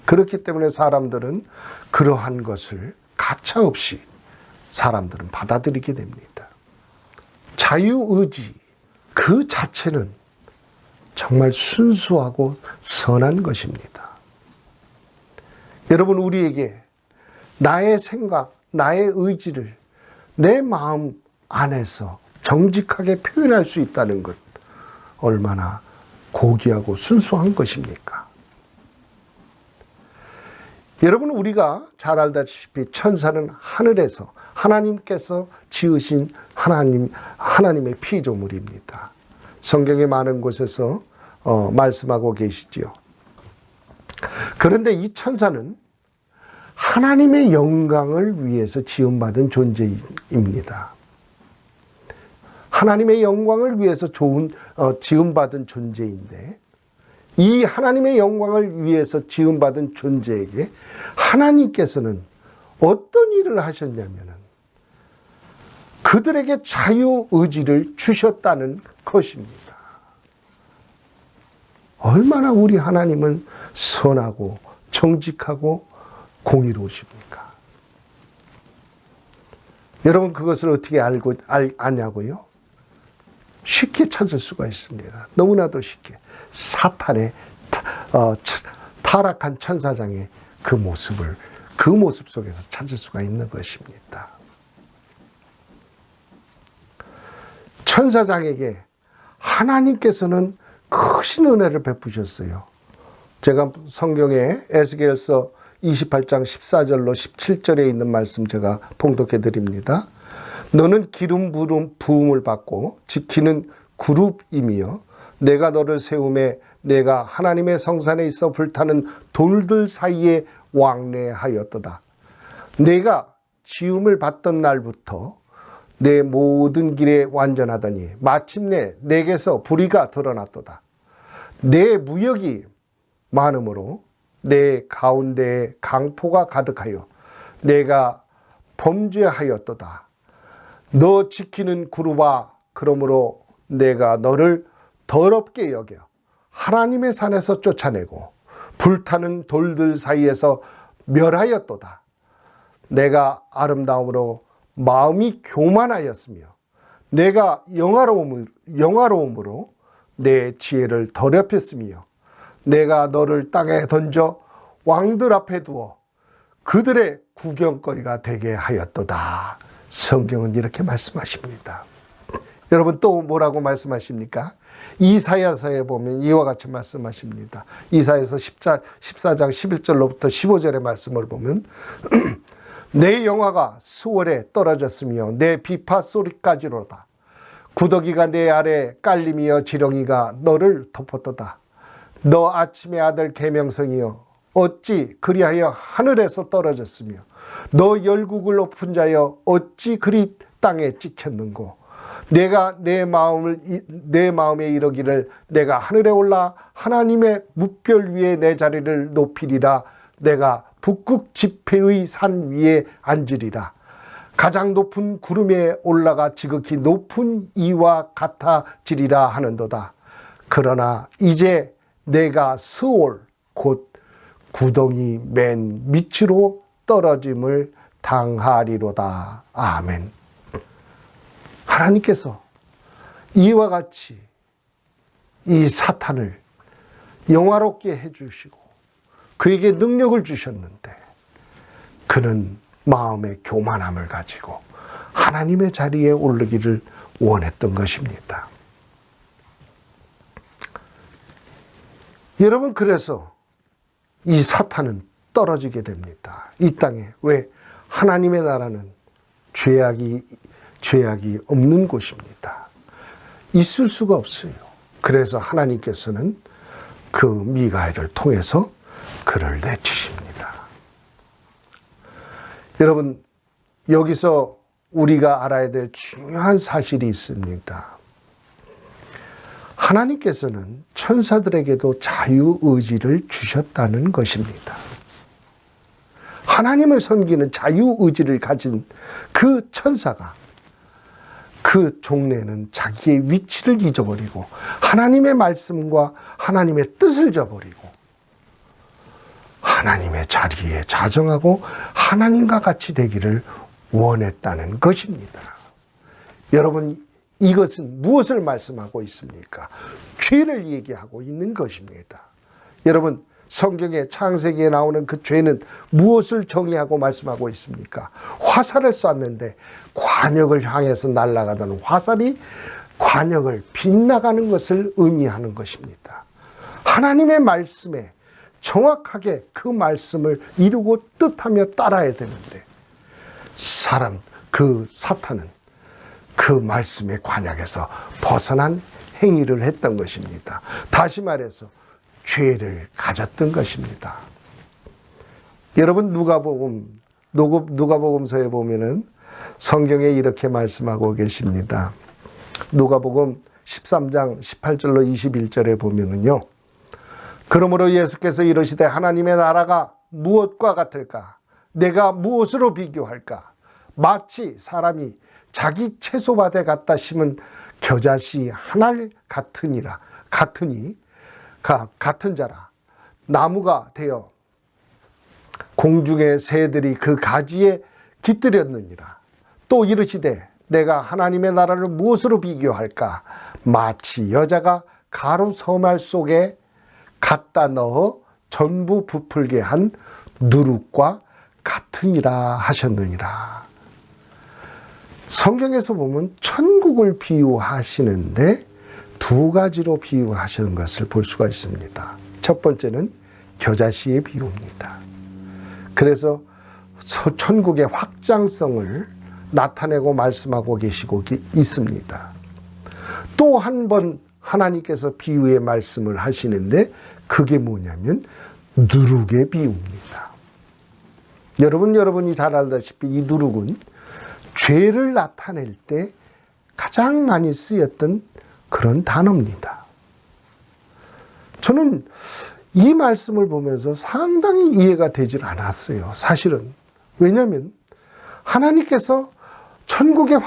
그렇기 때문에 사람들은 그러한 것을 가차없이 사람들은 받아들이게 됩니다. 자유의지 그 자체는 정말 순수하고 선한 것입니다. 여러분, 우리에게 나의 생각, 나의 의지를 내 마음 안에서 정직하게 표현할 수 있다는 것, 얼마나 고귀하고 순수한 것입니까? 여러분, 우리가 잘 알다시피 천사는 하늘에서 하나님께서 지으신 하나님의 피조물입니다. 성경의 많은 곳에서 말씀하고 계시지요. 그런데 이 천사는 하나님의 영광을 위해서 지음받은 존재입니다. 하나님의 영광을 위해서 지음받은 존재인데, 이 하나님의 영광을 위해서 지음받은 존재에게 하나님께서는 어떤 일을 하셨냐면 그들에게 자유의지를 주셨다는 것입니다. 얼마나 우리 하나님은 선하고 정직하고 공의로우십니까? 여러분, 그것을 어떻게 아냐고요? 쉽게 찾을 수가 있습니다. 너무나도 쉽게. 사탄의 타락한 천사장의 그 모습 속에서 찾을 수가 있는 것입니다. 천사장에게 하나님께서는 크신 은혜를 베푸셨어요. 제가 성경에 에스겔서 28장 14절로 17절에 있는 말씀 제가 봉독해 드립니다. 너는 기름 부음을 받고 지키는 그룹이며 내가 너를 세우매 내가 하나님의 성산에 있어 불타는 돌들 사이에 왕래하였도다. 내가 지음을 받던 날부터 내 모든 길에 완전하더니 마침내 내게서 불의가 드러났도다. 내 무역이 많으므로 내 가운데에 강포가 가득하여 내가 범죄하였도다. 너 지키는 그룹아, 그러므로 내가 너를 더럽게 여겨 하나님의 산에서 쫓아내고 불타는 돌들 사이에서 멸하였도다. 내가 아름다움으로 마음이 교만하였으며 내가 영화로움으로 내 지혜를 더럽혔으며 내가 너를 땅에 던져 왕들 앞에 두어 그들의 구경거리가 되게 하였도다. 성경은 이렇게 말씀하십니다. 여러분, 또 뭐라고 말씀하십니까? 이사야서에 보면 이와 같이 말씀하십니다. 이사야서 14장 11절로부터 15절의 말씀을 보면 내 영화가 수월에 떨어졌으며 내 비파 소리까지로다. 구더기가 내 아래 깔림이여 지렁이가 너를 덮었도다. 너 아침의 아들 계명성이여 어찌 그리하여 하늘에서 떨어졌으며 너 열국을 높은 자여 어찌 그리 땅에 찍혔는고. 내가 내 마음에 이르기를 내가 하늘에 올라 하나님의 뭇별 위에 내 자리를 높이리라. 내가 북극 지폐의 산 위에 앉으리라. 가장 높은 구름에 올라가 지극히 높은 이와 같아지리라 하는도다. 그러나 이제 내가 스올 곧 구덩이 맨 밑으로 떨어짐을 당하리로다. 아멘. 하나님께서 이와 같이 이 사탄을 영화롭게 해주시고 그에게 능력을 주셨는데 그는 마음의 교만함을 가지고 하나님의 자리에 오르기를 원했던 것입니다. 여러분, 그래서 이 사탄은 떨어지게 됩니다. 이 땅에. 왜? 하나님의 나라는 죄악이 없는 곳입니다. 있을 수가 없어요. 그래서 하나님께서는 그 미가엘을 통해서 그를 내치십니다. 여러분, 여기서 우리가 알아야 될 중요한 사실이 있습니다. 하나님께서는 천사들에게도 자유의지를 주셨다는 것입니다. 하나님을 섬기는 자유의지를 가진 그 천사가 그 종래는 자기의 위치를 잊어버리고 하나님의 말씀과 하나님의 뜻을 저버리고 하나님의 자리에 자정하고 하나님과 같이 되기를 원했다는 것입니다. 여러분, 이것은 무엇을 말씀하고 있습니까? 죄를 얘기하고 있는 것입니다. 여러분, 성경의 창세기에 나오는 그 죄는 무엇을 정의하고 말씀하고 있습니까? 화살을 쐈는데 관역을 향해서 날아가던 화살이 관역을 빗나가는 것을 의미하는 것입니다. 하나님의 말씀에 정확하게 그 말씀을 이루고 뜻하며 따라야 되는데 그 사탄은 그 말씀의 관역에서 벗어난 행위를 했던 것입니다. 다시 말해서 죄를 가졌던 것입니다. 여러분, 누가복음서에 보면은 성경에 이렇게 말씀하고 계십니다. 누가복음 13장 18절로 21절에 보면은요. 그러므로 예수께서 이르시되 하나님의 나라가 무엇과 같을까? 내가 무엇으로 비교할까? 마치 사람이 자기 채소밭에 갖다 심은 겨자씨 하나 같으니 같은 자라. 나무가 되어 공중의 새들이 그 가지에 깃들였느니라. 또 이르시되 내가 하나님의 나라를 무엇으로 비교할까? 마치 여자가 가루 서말 속에 갖다 넣어 전부 부풀게 한 누룩과 같으니라 하셨느니라. 성경에서 보면 천국을 비유하시는데 두 가지로 비유하시는 것을 볼 수가 있습니다. 첫 번째는 겨자씨의 비유입니다. 그래서 천국의 확장성을 나타내고 말씀하고 계시고 있습니다. 또 한 번 하나님께서 비유의 말씀을 하시는데 그게 뭐냐면 누룩의 비유입니다. 여러분이 잘 알다시피 이 누룩은 죄를 나타낼 때 가장 많이 쓰였던 그런 단어입니다. 저는 이 말씀을 보면서 상당히 이해가 되질 않았어요. 사실은. 왜냐하면 하나님께서 천국의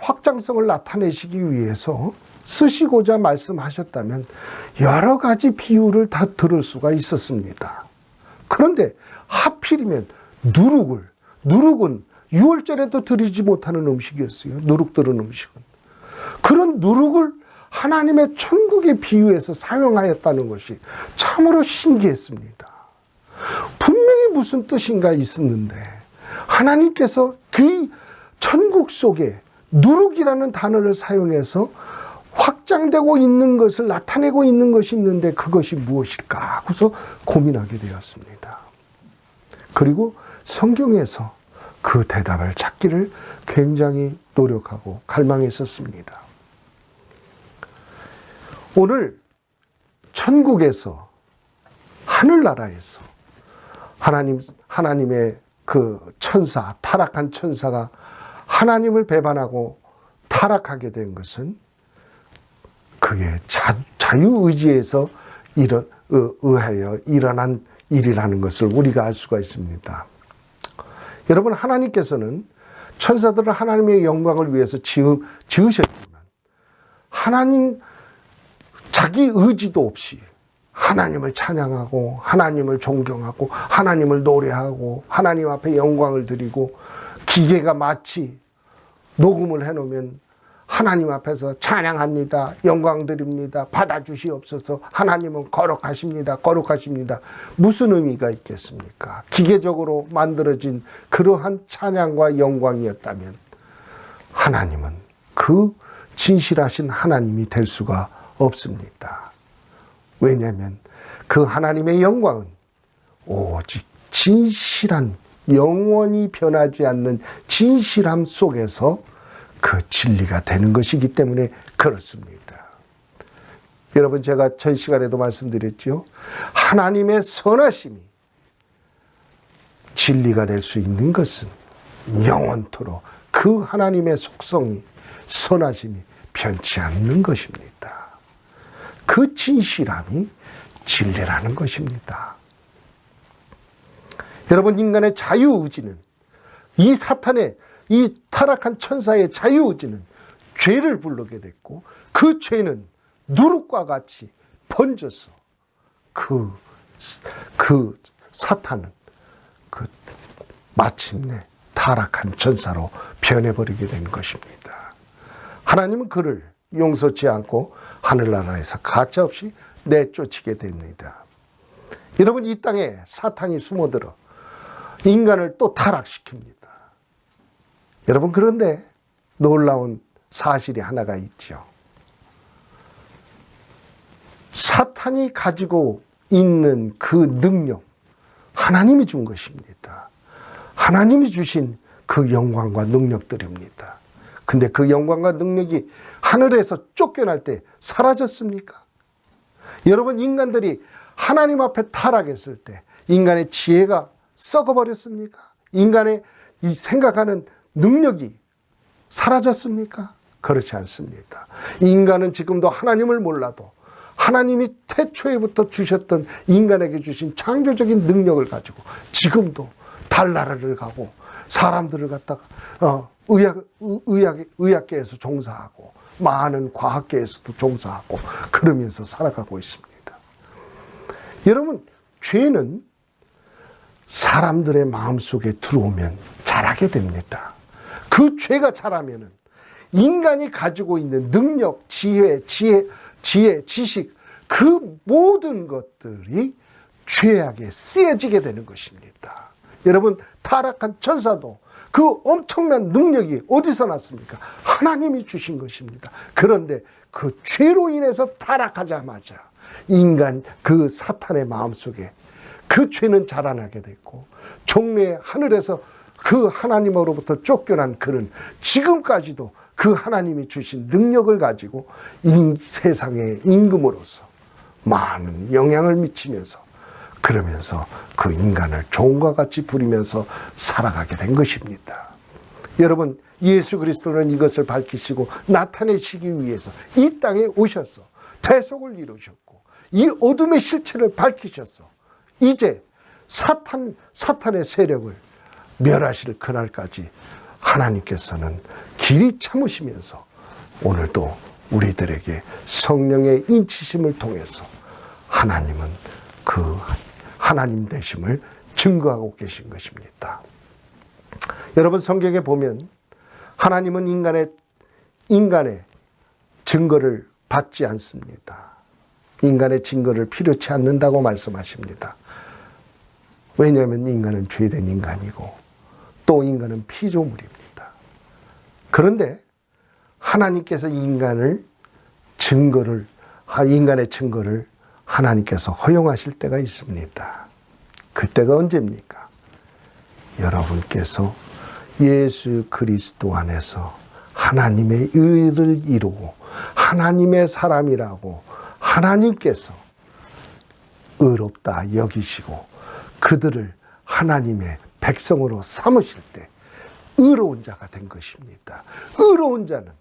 확장성을 나타내시기 위해서 쓰시고자 말씀하셨다면 여러 가지 비유를 다 들을 수가 있었습니다. 그런데 하필이면 누룩은 유월절에도 드리지 못하는 음식이었어요. 누룩 들은 음식은. 그런 누룩을 하나님의 천국의 비유에서 사용하였다는 것이 참으로 신기했습니다. 분명히 무슨 뜻인가 있었는데 하나님께서 그 천국 속에 누룩이라는 단어를 사용해서 확장되고 있는 것을 나타내고 있는 것이 있는데 그것이 무엇일까 하고서 고민하게 되었습니다. 그리고 성경에서 그 대답을 찾기를 굉장히 노력하고 갈망했었습니다. 오늘 천국에서 하늘나라에서 하나님의 그 천사, 타락한 천사가 하나님을 배반하고 타락하게 된 것은 그게 자유의지에서 의하여 일어난 일이라는 것을 우리가 알 수가 있습니다. 여러분, 하나님께서는 천사들은 하나님의 영광을 위해서 지으셨지만 하나님 자기 의지도 없이 하나님을 찬양하고 하나님을 존경하고 하나님을 노래하고 하나님 앞에 영광을 드리고, 기계가 마치 녹음을 해놓으면 하나님 앞에서 찬양합니다, 영광 드립니다, 받아주시옵소서, 하나님은 거룩하십니다, 거룩하십니다. 무슨 의미가 있겠습니까? 기계적으로 만들어진 그러한 찬양과 영광이었다면 하나님은 그 진실하신 하나님이 될 수가 없습니다. 왜냐하면 그 하나님의 영광은 오직 진실한, 영원히 변하지 않는 진실함 속에서 그 진리가 되는 것이기 때문에 그렇습니다. 여러분, 제가 전 시간에도 말씀드렸죠. 하나님의 선하심이 진리가 될 수 있는 것은 영원토록 그 하나님의 속성이, 선하심이 변치 않는 것입니다. 그 진실함이 진리라는 것입니다. 여러분, 인간의 자유의지는, 이 사탄의, 이 타락한 천사의 자유의지는 죄를 부르게 됐고, 그 죄는 누룩과 같이 번져서 그 사탄은 마침내 타락한 천사로 변해버리게 된 것입니다. 하나님은 그를 용서치 않고 하늘나라에서 가차없이 내쫓게 됩니다. 여러분, 이 땅에 사탄이 숨어들어 인간을 또 타락시킵니다. 여러분, 그런데 놀라운 사실이 하나가 있죠. 사탄이 가지고 있는 그 능력, 하나님이 준 것입니다. 하나님이 주신 그 영광과 능력들입니다. 근데 그 영광과 능력이 하늘에서 쫓겨날 때 사라졌습니까? 여러분, 인간들이 하나님 앞에 타락했을 때 인간의 지혜가 썩어버렸습니까? 인간의 이 생각하는 능력이 사라졌습니까? 그렇지 않습니다. 인간은 지금도 하나님을 몰라도 하나님이 태초에부터 주셨던, 인간에게 주신 창조적인 능력을 가지고 지금도 달나라를 가고 사람들을 갖다가 의학계에서 종사하고 많은 과학계에서도 종사하고 그러면서 살아가고 있습니다. 여러분, 죄는 사람들의 마음속에 들어오면 자라게 됩니다. 그 죄가 자라면은 인간이 가지고 있는 능력, 지혜, 지식, 그 모든 것들이 죄악에 쓰여지게 되는 것입니다. 여러분, 타락한 천사도 그 엄청난 능력이 어디서 났습니까? 하나님이 주신 것입니다. 그런데 그 죄로 인해서 타락하자마자 인간, 그 사탄의 마음속에 그 죄는 자라나게 됐고, 종래 하늘에서 그 하나님으로부터 쫓겨난 그는 지금까지도 그 하나님이 주신 능력을 가지고 세상의 임금으로서 많은 영향을 미치면서, 그러면서 그 인간을 종과 같이 부리면서 살아가게 된 것입니다. 여러분, 예수 그리스도는 이것을 밝히시고 나타내시기 위해서 이 땅에 오셔서 대속을 이루셨고, 이 어둠의 실체를 밝히셔서 이제 사탄의 세력을 멸하실 그날까지 하나님께서는 길이 참으시면서 오늘도 우리들에게 성령의 인치심을 통해서 하나님은 그 하나님 되심을 증거하고 계신 것입니다. 여러분, 성경에 보면 하나님은 인간의 증거를 받지 않습니다. 인간의 증거를 필요치 않는다고 말씀하십니다. 왜냐하면 인간은 죄된 인간이고 또 인간은 피조물입니다. 그런데 하나님께서 인간의 증거를 하나님께서 허용하실 때가 있습니다. 그때가 언제입니까? 여러분께서 예수 그리스도 안에서 하나님의 의를 이루고 하나님의 사람이라고 하나님께서 의롭다 여기시고 그들을 하나님의 백성으로 삼으실 때 의로운 자가 된 것입니다. 의로운 자는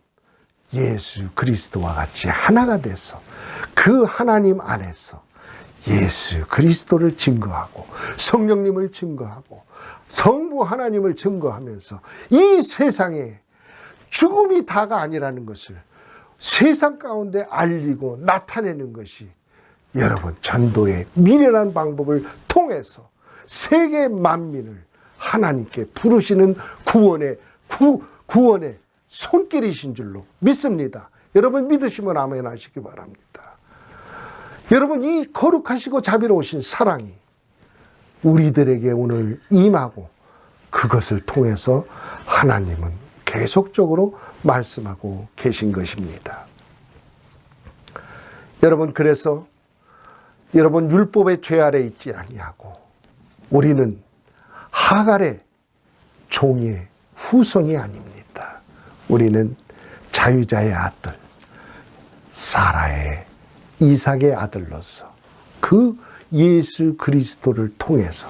예수 그리스도와 같이 하나가 돼서 그 하나님 안에서 예수 그리스도를 증거하고 성령님을 증거하고 성부 하나님을 증거하면서 이 세상에 죽음이 다가 아니라는 것을 세상 가운데 알리고 나타내는 것이 여러분 전도의 미련한 방법을 통해서 세계 만민을 하나님께 부르시는 구원의 손길이신 줄로 믿습니다. 여러분 믿으시면 아멘 하시기 바랍니다. 여러분 이 거룩하시고 자비로우신 사랑이 우리들에게 오늘 임하고 그것을 통해서 하나님은 계속적으로 말씀하고 계신 것입니다. 여러분 그래서 여러분 율법의 죄 아래 있지 아니하고 우리는 하갈의 종의 후손이 아닙니다. 우리는 자유자의 아들 사라의 이삭의 아들로서 그 예수 그리스도를 통해서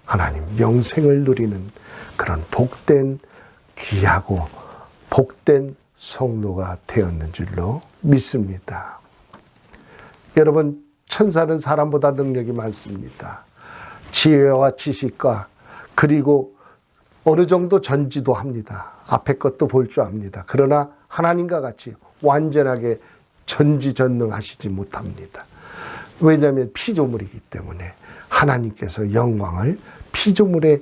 하나님 영생을 누리는 그런 복된 귀하고 복된 성도가 되었는 줄로 믿습니다. 여러분 천사는 사람보다 능력이 많습니다. 지혜와 지식과 그리고 어느 정도 전지도 합니다. 앞에 것도 볼 줄 압니다. 그러나 하나님과 같이 완전하게 전지전능하시지 못합니다. 왜냐하면 피조물이기 때문에 하나님께서 영광을 피조물에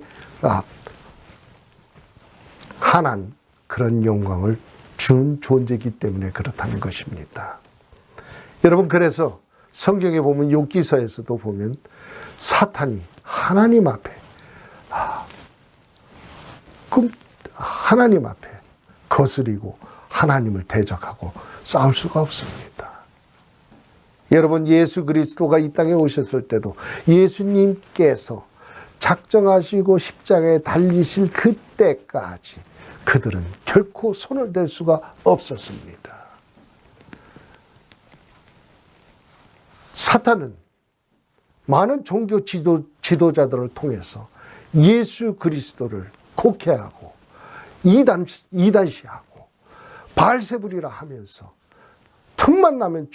한한 그런 영광을 준 존재이기 때문에 그렇다는 것입니다. 여러분 그래서 성경에 보면 욥기서에서도 보면 사탄이 하나님 앞에 하나님 앞에 거스리고 하나님을 대적하고 싸울 수가 없습니다. 여러분 예수 그리스도가 이 땅에 오셨을 때도 예수님께서 작정하시고 십자가에 달리실 그때까지 그들은 결코 손을 댈 수가 없었습니다. 사탄은 많은 종교 지도자들을 통해서 예수 그리스도를 곡해하고 이단시하고 바알세불이라 하면서 틈만 나면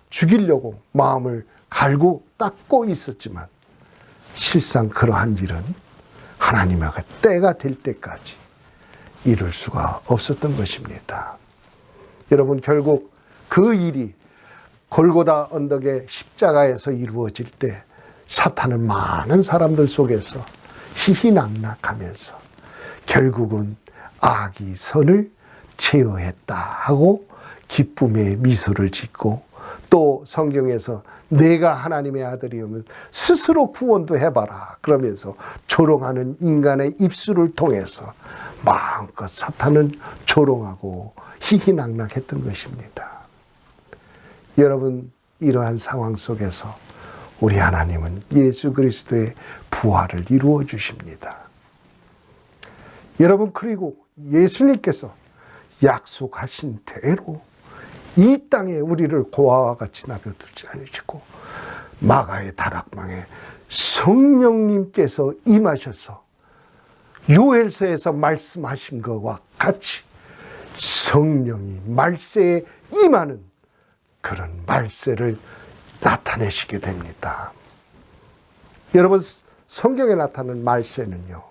죽이려고 마음을 갈고 닦고 있었지만 실상 그러한 일은 하나님의 때가 될 때까지 이룰 수가 없었던 것입니다. 여러분 결국 그 일이 골고다 언덕의 십자가에서 이루어질 때 사탄은 많은 사람들 속에서 희희낙낙하면서 결국은 악이 선을 제어했다 하고 기쁨의 미소를 짓고 또 성경에서 내가 하나님의 아들이오면 스스로 구원도 해봐라 그러면서 조롱하는 인간의 입술을 통해서 마음껏 사탄은 조롱하고 희희낙낙했던 것입니다. 여러분 이러한 상황 속에서 우리 하나님은 예수 그리스도의 부활을 이루어 주십니다. 여러분 그리고 예수님께서 약속하신 대로 이 땅에 우리를 고아와 같이 놔두지 않으시고 마가의 다락방에 성령님께서 임하셔서 요엘서에서 말씀하신 것과 같이 성령이 말세에 임하는 그런 말세를 나타내시게 됩니다. 여러분 성경에 나타나는 말세는요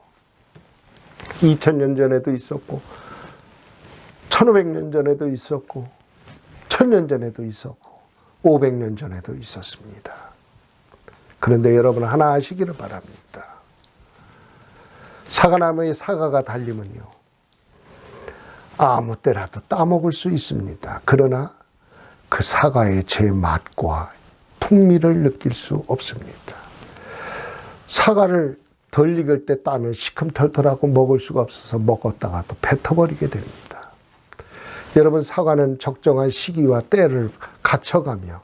2000년 전에도 있었고 1500년 전에도 있었고 1000년 전에도 있었고 500년 전에도 있었습니다. 그런데 여러분 하나 아시기를 바랍니다. 사과나무에 사과가 달리면요 아무 때라도 따먹을 수 있습니다. 그러나 그 사과의 제 맛과 풍미를 느낄 수 없습니다. 사과를 덜 익을 때 따면 시큼털털하고 먹을 수가 없어서 먹었다가 또 뱉어버리게 됩니다. 여러분 사과는 적정한 시기와 때를 갖춰가며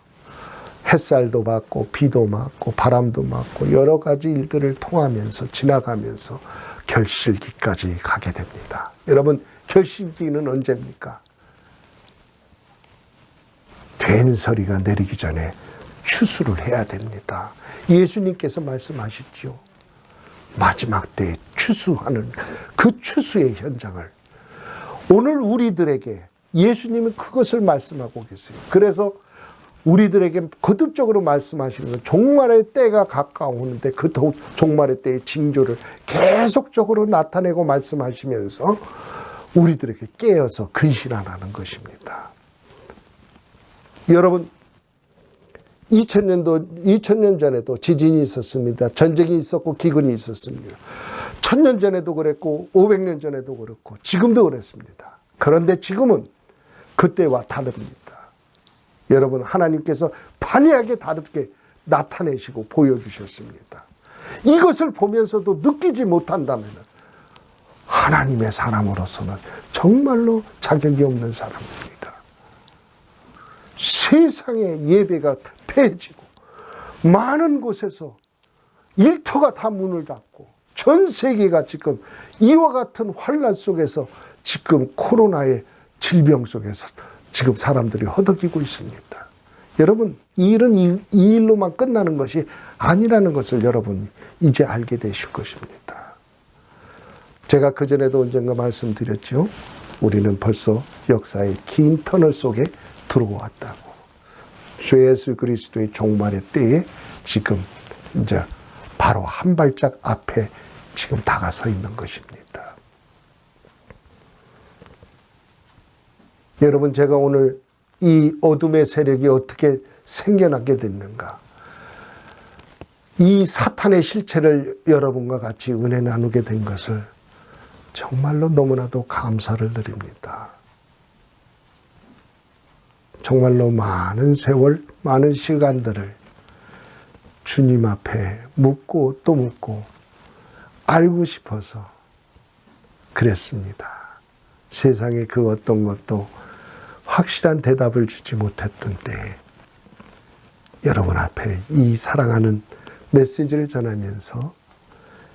햇살도 받고 비도 맞고 바람도 맞고 여러 가지 일들을 통하면서 지나가면서 결실기까지 가게 됩니다. 여러분 결실기는 언제입니까? 된 소리가 내리기 전에 추수를 해야 됩니다. 예수님께서 말씀하셨죠. 마지막 때에 추수하는 그 추수의 현장을 오늘 우리들에게 예수님은 그것을 말씀하고 계세요. 그래서 우리들에게 거듭적으로 말씀하시는 건 종말의 때가 가까우는데 그 종말의 때의 징조를 계속적으로 나타내고 말씀하시면서 우리들에게 깨어서 근신하라는 것입니다. 여러분, 2000년 전에도 지진이 있었습니다. 전쟁이 있었고 기근이 있었습니다. 1000년 전에도 그랬고 500년 전에도 그렇고 지금도 그랬습니다. 그런데 지금은 그때와 다릅니다. 여러분, 하나님께서 판이하게 다르게 나타내시고 보여주셨습니다. 이것을 보면서도 느끼지 못한다면 하나님의 사람으로서는 정말로 자격이 없는 사람입니다. 세상의 예배가 폐해지고 많은 곳에서 일터가 다 문을 닫고 전 세계가 지금 이와 같은 환난 속에서 지금 코로나의 질병 속에서 지금 사람들이 허덕이고 있습니다. 여러분, 이 일은 이 일로만 끝나는 것이 아니라는 것을 여러분 이제 알게 되실 것입니다. 제가 그전에도 언젠가 말씀드렸죠. 우리는 벌써 역사의 긴 터널 속에 들어왔다고. 주 예수 그리스도의 종말의 때에 지금 이제 바로 한 발짝 앞에 지금 다가서 있는 것입니다. 여러분, 제가 오늘 이 어둠의 세력이 어떻게 생겨나게 됐는가? 이 사탄의 실체를 여러분과 같이 은혜 나누게 된 것을 정말로 너무나도 감사를 드립니다. 정말로 많은 세월, 많은 시간들을 주님 앞에 묻고 또 묻고 알고 싶어서 그랬습니다. 세상에 그 어떤 것도 확실한 대답을 주지 못했던 때에 여러분 앞에 이 사랑하는 메시지를 전하면서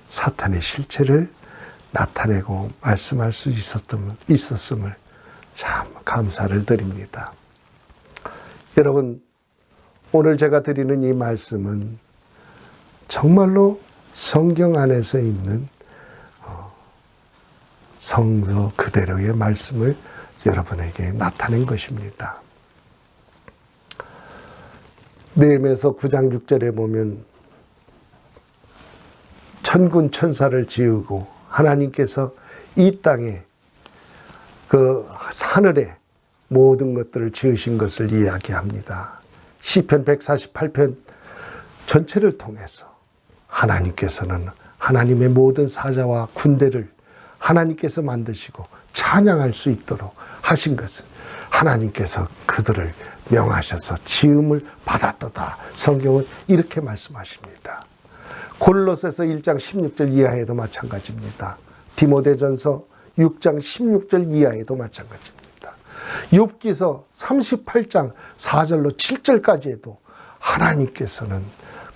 사탄의 실체를 나타내고 말씀할 수 있었음을 참 감사를 드립니다. 여러분, 오늘 제가 드리는 이 말씀은 정말로 성경 안에서 있는 성서 그대로의 말씀을 여러분에게 나타낸 것입니다. 느헤미야서 9장 6절에 보면 천군 천사를 지으고 하나님께서 이 땅에 그 하늘에 모든 것들을 지으신 것을 이야기합니다. 시편 148편 전체를 통해서 하나님께서는 하나님의 모든 사자와 군대를 하나님께서 만드시고 찬양할 수 있도록 하신 것은 하나님께서 그들을 명하셔서 지음을 받았도다. 성경은 이렇게 말씀하십니다. 골로새서 1장 16절 이하에도 마찬가지입니다. 디모데전서 6장 16절 이하에도 마찬가지입니다. 욥기서 38장 4절로 7절까지에도 하나님께서는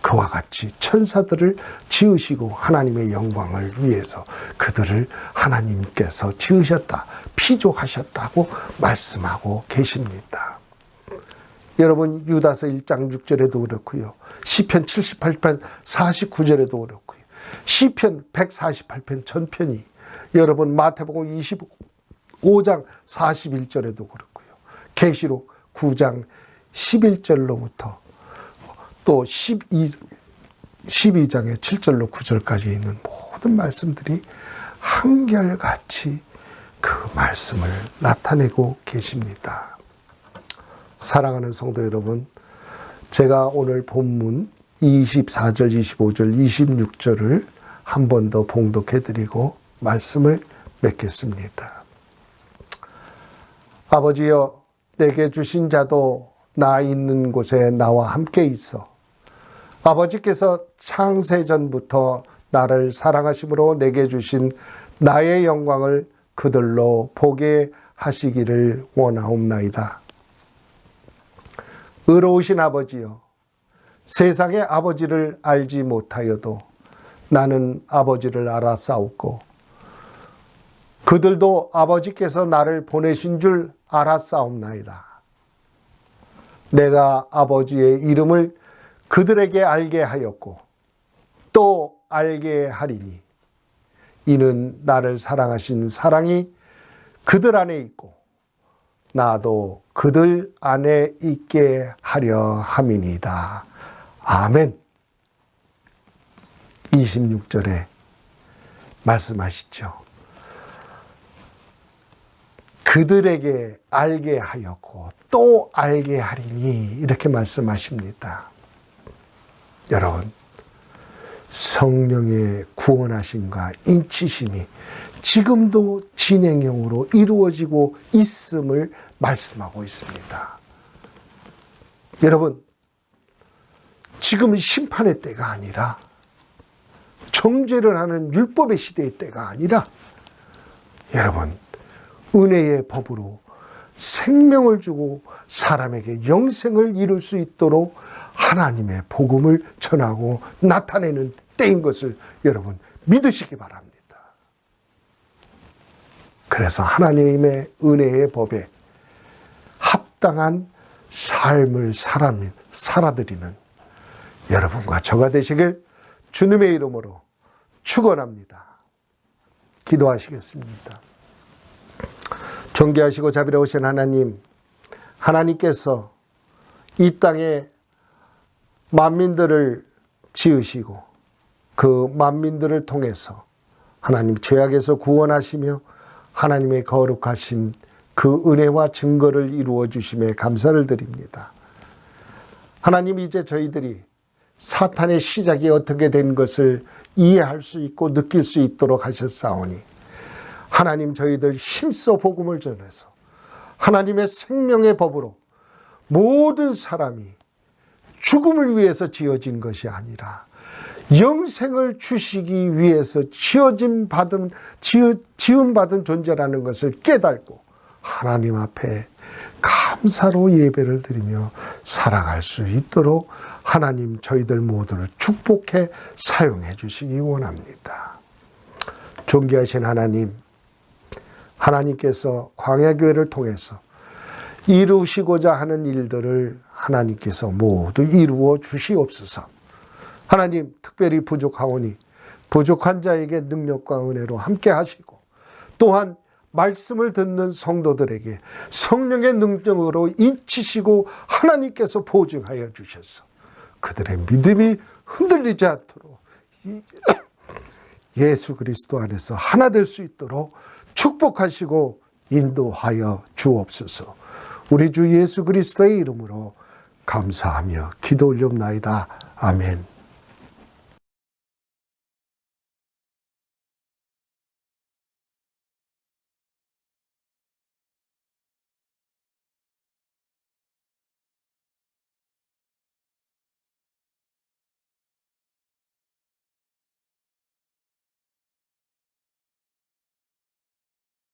그와 같이 천사들을 지으시고 하나님의 영광을 위해서 그들을 하나님께서 지으셨다, 피조하셨다고 말씀하고 계십니다. 여러분, 유다서 1장 6절에도 그렇고요. 시편 78편 49절에도 그렇고요. 시편 148편 전편이 여러분 마태복음 25장 41절에도 그렇고요. 계시록 9장 11절로부터 또 12장의 7절로 9절까지 있는 모든 말씀들이 한결같이 그 말씀을 나타내고 계십니다. 사랑하는 성도 여러분, 제가 오늘 본문 24절, 25절, 26절을 한 번 더 봉독해드리고 말씀을 맺겠습니다. 아버지여, 내게 주신 자도 나 있는 곳에 나와 함께 있어 아버지께서 창세전부터 나를 사랑하심으로 내게 주신 나의 영광을 그들로 보게 하시기를 원하옵나이다. 의로우신 아버지여, 세상의 아버지를 알지 못하여도 나는 아버지를 알았사옵고 그들도 아버지께서 나를 보내신 줄 알았사옵나이다. 내가 아버지의 이름을 그들에게 알게 하였고 또 알게 하리니 이는 나를 사랑하신 사랑이 그들 안에 있고 나도 그들 안에 있게 하려 함이니이다. 아멘. 26절에 말씀하시죠. 그들에게 알게 하였고 또 알게 하리니 이렇게 말씀하십니다. 여러분, 성령의 구원하심과 인치심이 지금도 진행형으로 이루어지고 있음을 말씀하고 있습니다. 여러분, 지금은 심판의 때가 아니라 정죄를 하는 율법의 시대의 때가 아니라 여러분, 은혜의 법으로 생명을 주고 사람에게 영생을 이룰 수 있도록 하나님의 복음을 전하고 나타내는 때인 것을 여러분 믿으시기 바랍니다. 그래서 하나님의 은혜의 법에 합당한 삶을 살아드리는 여러분과 저가 되시길 주님의 이름으로 축원합니다. 기도하시겠습니다. 존귀하시고 자비로우신 하나님, 하나님께서 이 땅에 만민들을 지으시고 그 만민들을 통해서 하나님 죄악에서 구원하시며 하나님의 거룩하신 그 은혜와 증거를 이루어 주심에 감사를 드립니다. 하나님, 이제 저희들이 사탄의 시작이 어떻게 된 것을 이해할 수 있고 느낄 수 있도록 하셨사오니 하나님, 저희들 힘써 복음을 전해서 하나님의 생명의 법으로 모든 사람이 죽음을 위해서 지어진 것이 아니라 영생을 주시기 위해서 지은 받은 존재라는 것을 깨닫고 하나님 앞에 감사로 예배를 드리며 살아갈 수 있도록 하나님, 저희들 모두를 축복해 사용해 주시기 원합니다. 존귀하신 하나님, 하나님께서 광야교회를 통해서 이루시고자 하는 일들을 하나님께서 모두 이루어 주시옵소서. 하나님, 특별히 부족하오니 부족한 자에게 능력과 은혜로 함께 하시고 또한 말씀을 듣는 성도들에게 성령의 능력으로 인치시고 하나님께서 보증하여 주셔서 그들의 믿음이 흔들리지 않도록 예수 그리스도 안에서 하나 될 수 있도록 축복하시고 인도하여 주옵소서. 우리 주 예수 그리스도의 이름으로 감사하며 기도 올리옵나이다. 아멘.